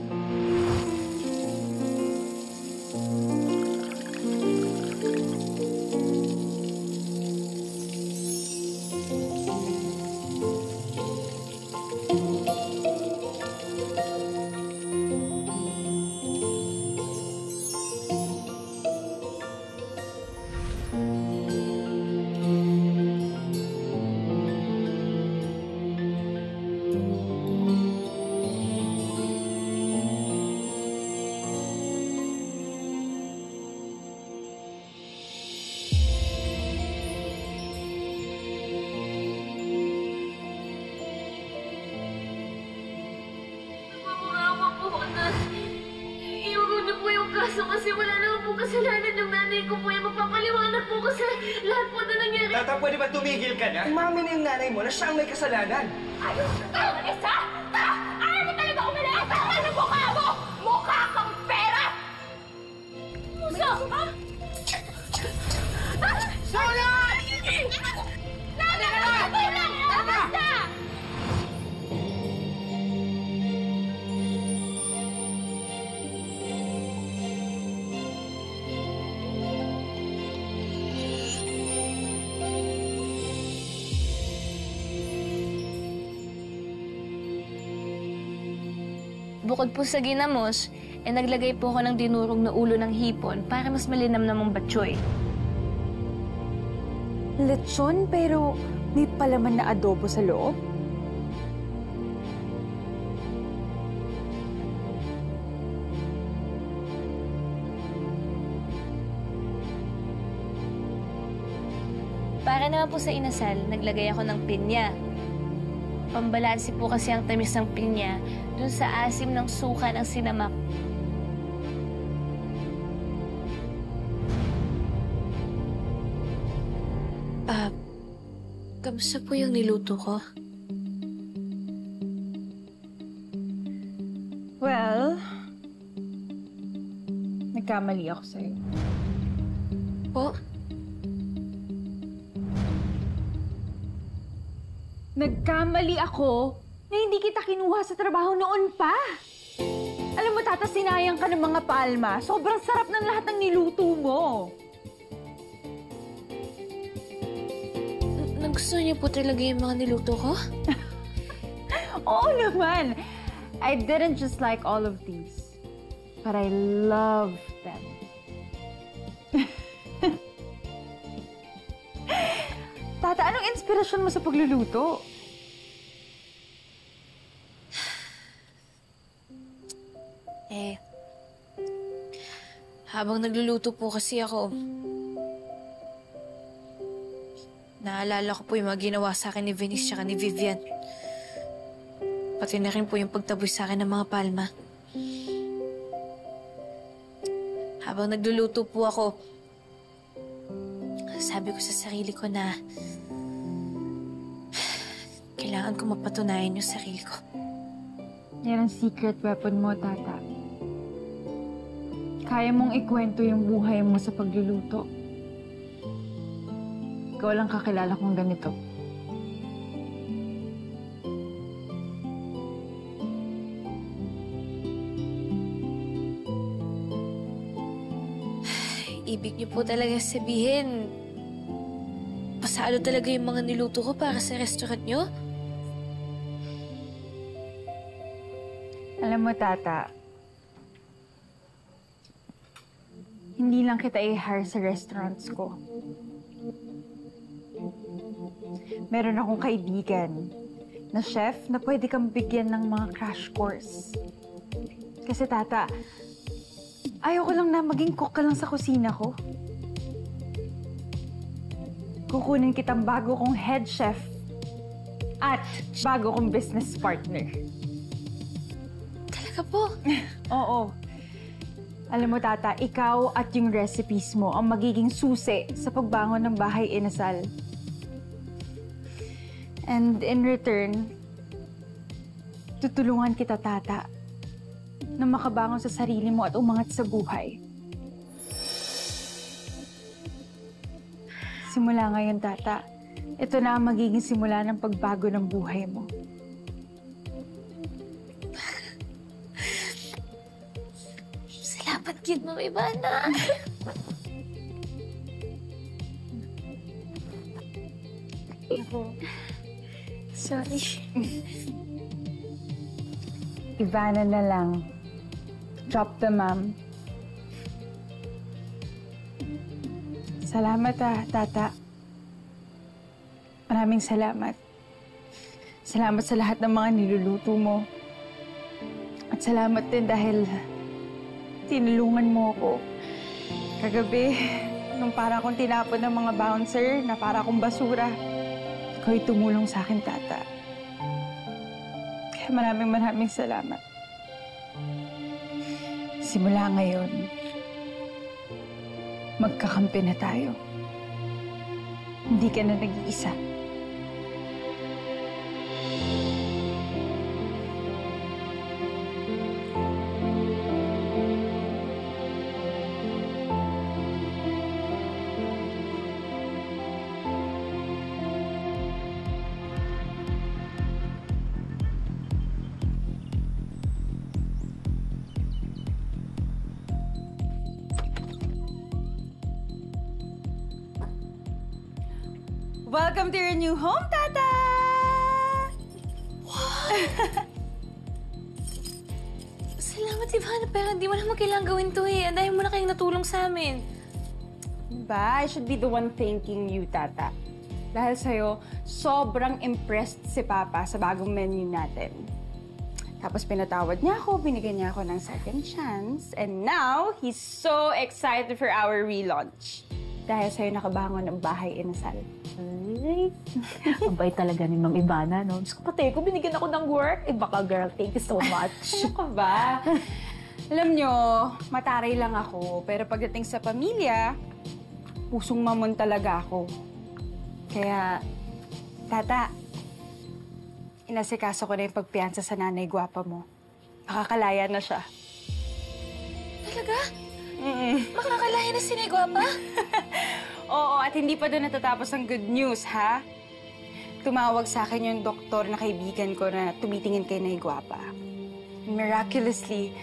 kaso kasi wala naman po kasalanan yung nanay ko po. Magpapaliwanag po kasi lahat po na nangyari. Tata, pwede ba tumigil ka na? Umamin na yung nanay mo na siya ang may kasalanan. Ayos ka, umalis ha? Ayaw mo talaga umalis? Ano mukha mo? Mukha kang pera! Muso! Sulot! Nanay! Labas na! Bukod po sa ginamos, naglagay po ako ng dinurog na ulo ng hipon para mas malinam namang batsoy. Lechon pero may palaman na adobo sa loob? Para naman po sa inasal, naglagay ako ng pinya. Pambalansi po kasi ang tamis ng pinya dun sa asim ng suka ng sinamak. Kamusta po yung niluto ko? Well, nagkamali ako sa'yo. Po? Nagkamali ako na hindi kita kinuha sa trabaho noon pa. Alam mo, Tata, sinayang ka ng mga palma. Sobrang sarap ng lahat ng niluto mo. Nagustuhan niyo po talaga yung mga niluto ko? Oo naman. I didn't just like all of these, but I love them. Tata, anong inspirasyon mo sa pagluluto? Habang nagluluto po kasi ako, naalala ko po yung mga ginawa sa akin ni Venice at ni Vivian. Pati na rin po yung pagtaboy sa akin ng mga palma. Habang nagluluto po ako, sabi ko sa sarili ko na kailangan ko mapatunayan yung sarili ko. Yan ang secret weapon mo, Tata. Kaya mong ikwento yung buhay mo sa pagluluto. Ikaw lang kakilala kong ganito. Ibig niyo po talaga sabihin, pasalo talaga yung mga niluto ko para sa restaurant niyo? Alam mo, Tata, hindi lang kita i-hire sa restaurants ko. Meron akong kaibigan na chef na pwede kang bigyan ng mga crash course. Kasi, Tata, ayaw ko lang na maging cook ka lang sa kusina ko. Kukunin kitang bago kong head chef at bago kong business partner. Talaga po? Oo. Alam mo, Tata, ikaw at yung recipes mo ang magiging susi sa pagbangon ng bahay inasal. And in return, tutulungan kita, Tata, na makabangon sa sarili mo at umangat sa buhay. Simula ngayon, Tata, ito na ang magiging simula ng pagbago ng buhay mo. Salamat, kid, Mama Ivana. Sorry. Ivana na lang. Drop the mom. Salamat, Tata. Maraming salamat. Salamat sa lahat ng mga niluluto mo. At salamat din dahil tinulungan mo ako. Kagabi, nung para akong tinapon ng mga bouncer na para akong basura, ikaw'y tumulong sa akin, Tata. Kaya maraming salamat. Simula ngayon, magkakampi na tayo. Hindi ka na nag-iisa. Welcome to your new home, Tata! Wow! Salamat, Ivana, pero hindi mo naman kailangan gawin to eh. Ang dahil mo na kayong natulong sa amin. Diba? I should be the one thanking you, Tata. Dahil sa'yo, sobrang impressed si Papa sa bagong menu natin. Tapos pinatawad niya ako, binigyan niya ako ng second chance, and now, he's so excited for our relaunch. Dahil sa'yo nakabangon ng bahay inasal. Ay, ang bait talaga ni Ma'am Ivana, no? Diyos ko, pati ko, binigyan ako ng work. Eh, baka, girl, thank you so much. Ano ka ba? Alam nyo, mataray lang ako. Pero pagdating sa pamilya, pusong mamon talaga ako. Kaya, Tata, inasikaso ko na yung pagpiyansa sa nanay gwapa mo. Makakalaya na siya. Talaga? Makakalaya na si Nay Gwapa? Oo, at hindi pa doon natatapos ang good news, ha? Tumawag sa akin yung doktor na kaibigan ko na tumitingin kay Nay Gwapa. Miraculously,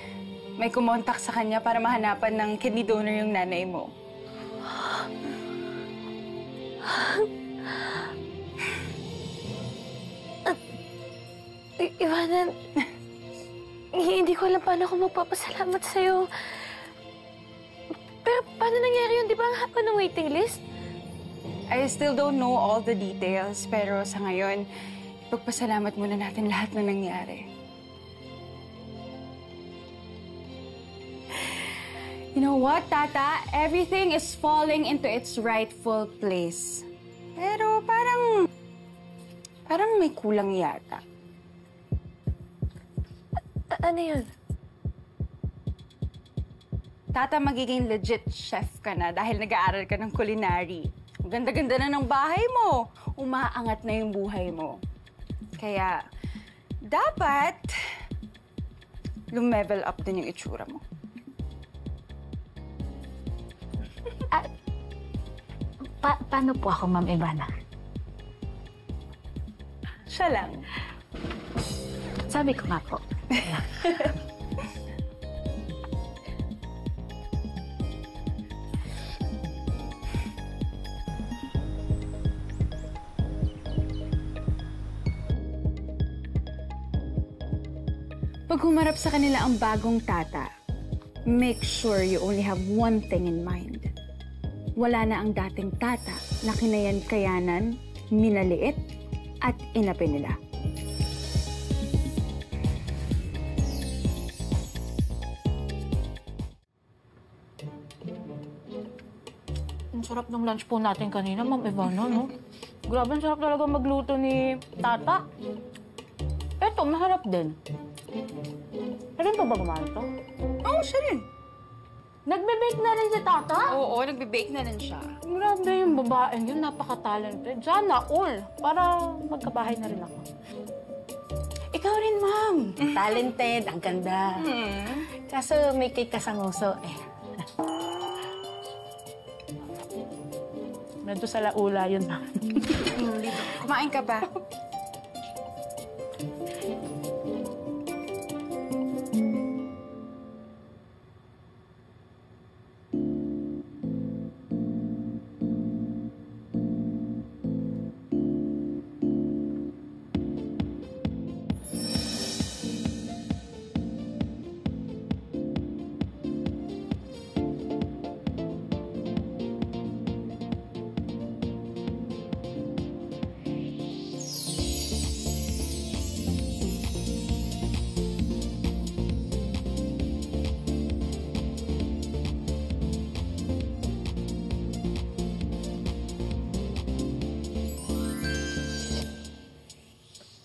may kumontak sa kanya para mahanapan ng kidney donor yung nanay mo. Ivana, hindi ko alam paano ako magpapasalamat sa'yo. Pero paano nangyari yun? Di ba ang haba ng waiting list? I still don't know all the details, pero sa ngayon, ipagpasalamat muna natin lahat na nangyari. You know what, Tata? Everything is falling into its rightful place. Pero parang may kulang yata. Ano yun? Tata, magiging legit chef ka na dahil nag-aaral ka ng culinary. Ang ganda-ganda na ng bahay mo. Umaangat na yung buhay mo. Kaya, dapat lumevel up din yung itsura mo. Paano po ako, Ma'am Ivana? Siya lang. Sabi ko nga po. Pag humarap sa kanila ang bagong Tata, make sure you only have one thing in mind. Wala na ang dating Tata na kinayan-kayanan, minaliit, at inapi nila. Ang sarap ng lunch po natin kanina, Ma'am Ivana, no? Grabe, ang sarap talaga magluto ni Tata. Eto, masarap din. Rin pa ba gumawa ito? Oo, siya rin. Nagbe-bake na rin si Tata? Oo, nagbe-bake na rin siya. Grabe yung babaeng yun, napaka-talented. Sana all, para magkabahay na rin ako. Ikaw rin, Ma'am. Talented, ang ganda. Kaso may cake ka sa nguso eh. Medyo sa laula yun, Ma'am. Kumain ka ba?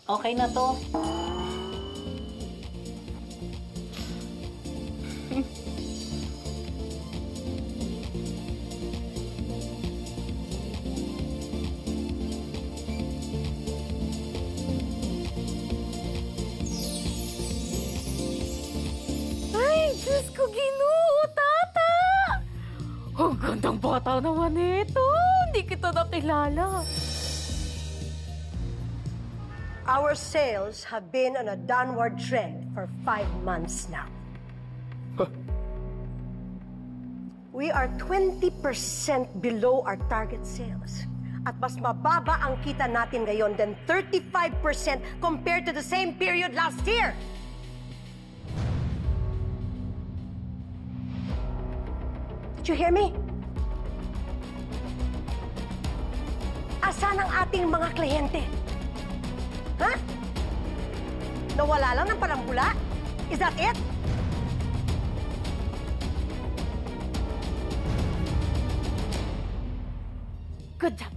Okay na to. Gandang bata naman ito. Hindi kita nakilala. Our sales have been on a downward trend for 5 months now. We are 20% below our target sales. At mas mababa ang kita natin ngayon than 35% compared to the same period last year. Did you hear me? Asan ang ating mga kliyente? Ha? Nawala lang ng panambula? Is that it? Good job.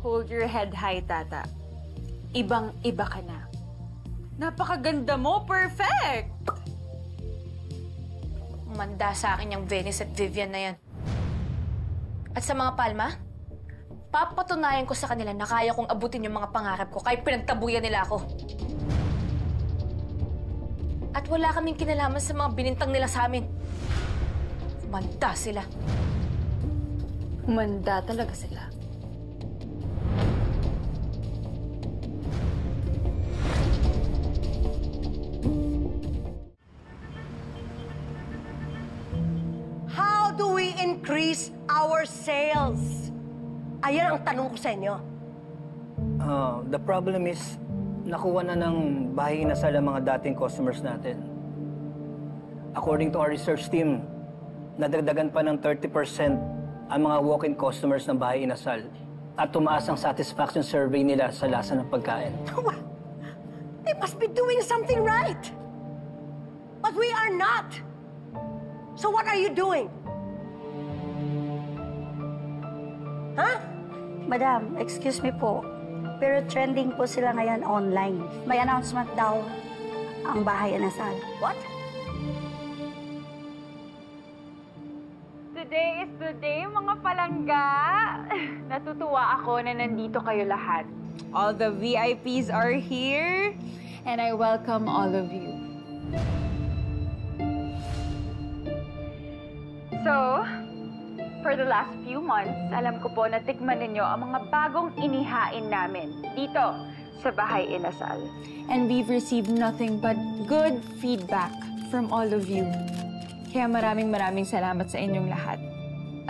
Hold your head high, Tata. Ibang-iba ka na. Napakaganda mo. Perfect! Manda sa akin yung Venice at Vivian na yan. At sa mga Palma, papatunayan ko sa kanila na kaya kong abutin yung mga pangarap ko kahit pinagtabuyan nila ako. At wala kaming kinalaman sa mga binintang nila sa amin. Manda sila. Manda talaga sila. How do we increase our sales? Ayan ang tanong ko sa inyo. The problem is, nakuha na ng bahay inasal ang mga dating customers natin. According to our research team, nadagdagan pa ng 30% ang mga walk-in customers ng bahay inasal at tumaas ang satisfaction survey nila sa lasa ng pagkain. They must be doing something right. But we are not. So what are you doing? Huh? Madam, excuse me po. Pero trending po sila ngayon online. May announcement daw ang bahay inasal. What? Today is the day, mga palangga. Natutuwa ako na nandito kayo lahat. All the VIPs are here, and I welcome all of you. So, for the last few months, alam ko po na tikman ninyo ang mga bagong inihain namin dito sa Bahay Inasal. And we've received nothing but good feedback from all of you. Kaya maraming salamat sa inyong lahat.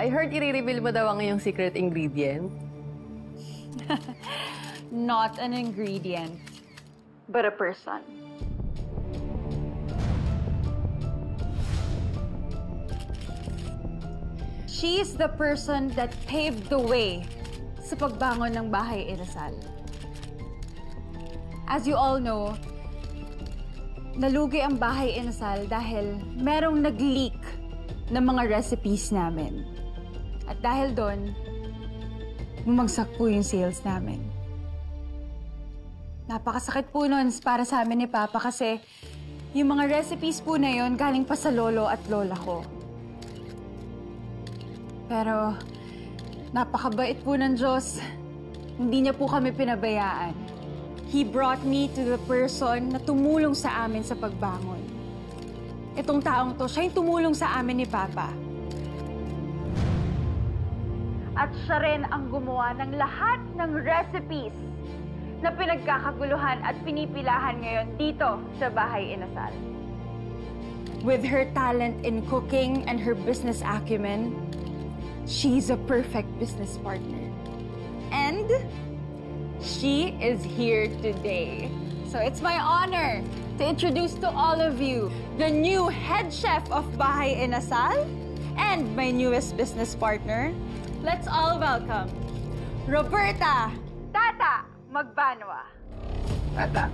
I heard i-reveal mo daw ang iyong secret ingredient. Not an ingredient, but a person. She is the person that paved the way sa pagbangon ng Bahay Inasal. As you all know, nalugi ang Bahay Inasal dahil merong nag-leak ng mga recipes namin. At dahil doon, bumagsak po yung sales namin. Napakasakit po nun para sa amin ni Papa kasi yung mga recipes po na yun galing pa sa lolo at lola ko. Pero napakabait po ng Diyos. Hindi niya po kami pinabayaan. He brought me to the person na tumulong sa amin sa pagbangon. Itong taong to, siya yung tumulong sa amin ni Papa. At siya rin ang gumawa ng lahat ng recipes na pinagkakaguluhan at pinipilahan ngayon dito sa Bahay Inasal. With her talent in cooking and her business acumen, she's a perfect business partner. And she is here today. So it's my honor to introduce to all of you the new head chef of Bahay Inasal and my newest business partner. Let's all welcome Roberta Tata Magbanwa. Tata.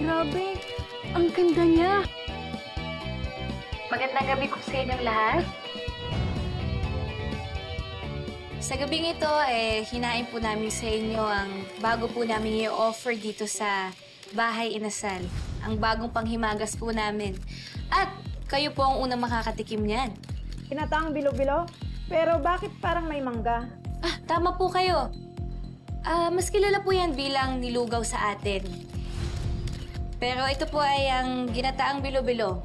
Grabe, ang ganda niya. Magandang gabi po sa inyong lahat. Sa gabing ito, hinain po namin sa inyo ang bago po namin i-offer dito sa Bahay Inasal. Ang bagong panghimagas po namin. At kayo po ang unang makakatikim niyan. Kinataang bilo-bilo? Pero bakit parang may mangga? Ah, tama po kayo. Mas kilala po yan bilang nilugaw sa atin. Pero ito po ay ang ginataang bilo-bilo.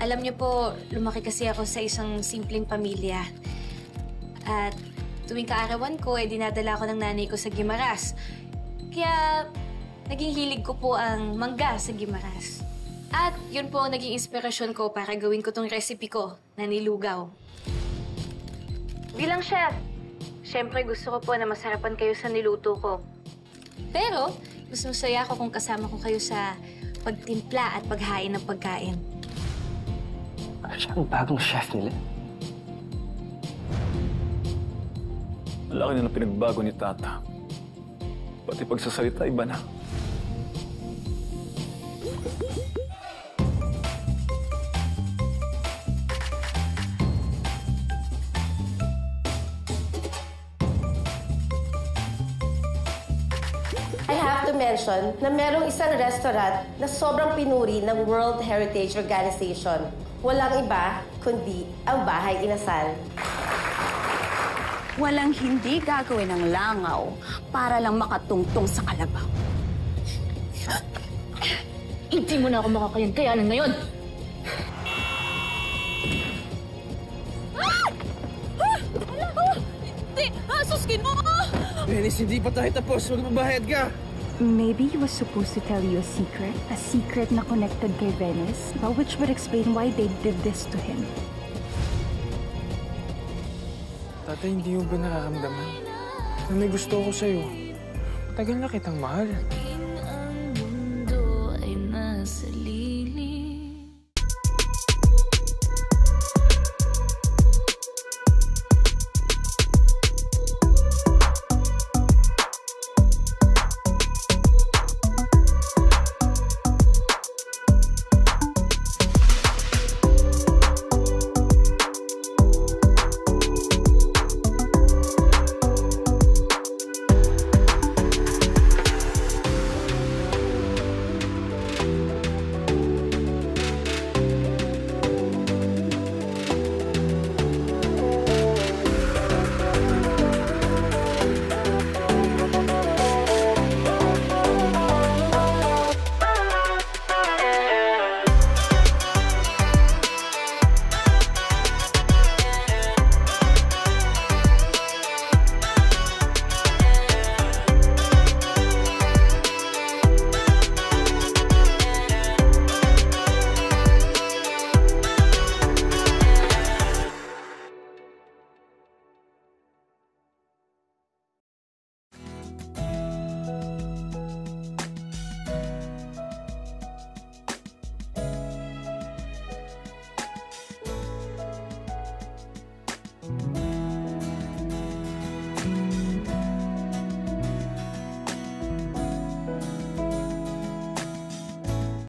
Alam niyo po, lumaki kasi ako sa isang simpleng pamilya. At tuwing kaarawan ko, dinadala ko ng nanay ko sa Guimaras. Kaya naging hilig ko po ang mangga sa Guimaras. At yun po ang naging inspirasyon ko para gawin ko tong recipe ko na nilugaw. Bilang chef, syempre gusto ko po na masarapan kayo sa niluto ko. Pero, mas masaya ako kung kasama ko kayo sa pagtimpla at paghain ng pagkain. Siya ang bagong chef nila. Malaki na pinagbago ni Tata. Pati pagsasalita, iba na. I have to mention na merong isang restaurant na sobrang pinuri ng World Heritage Organization. Walang iba kundi ang Bahay Inasal. Walang hindi gagawin ng langaw para lang makatungtong sa kalabaw. Hindi mo na ako makakayankayanan ngayon! Suskin mo! Venice, hindi pa tayo tapos. Magbabayad ka. Maybe he was supposed to tell you a secret na connected kay Venice, but which would explain why they did this to him. Tatay, hindi mo ba nararamdaman na may gusto ko sa'yo? Tagal na kitang mahal.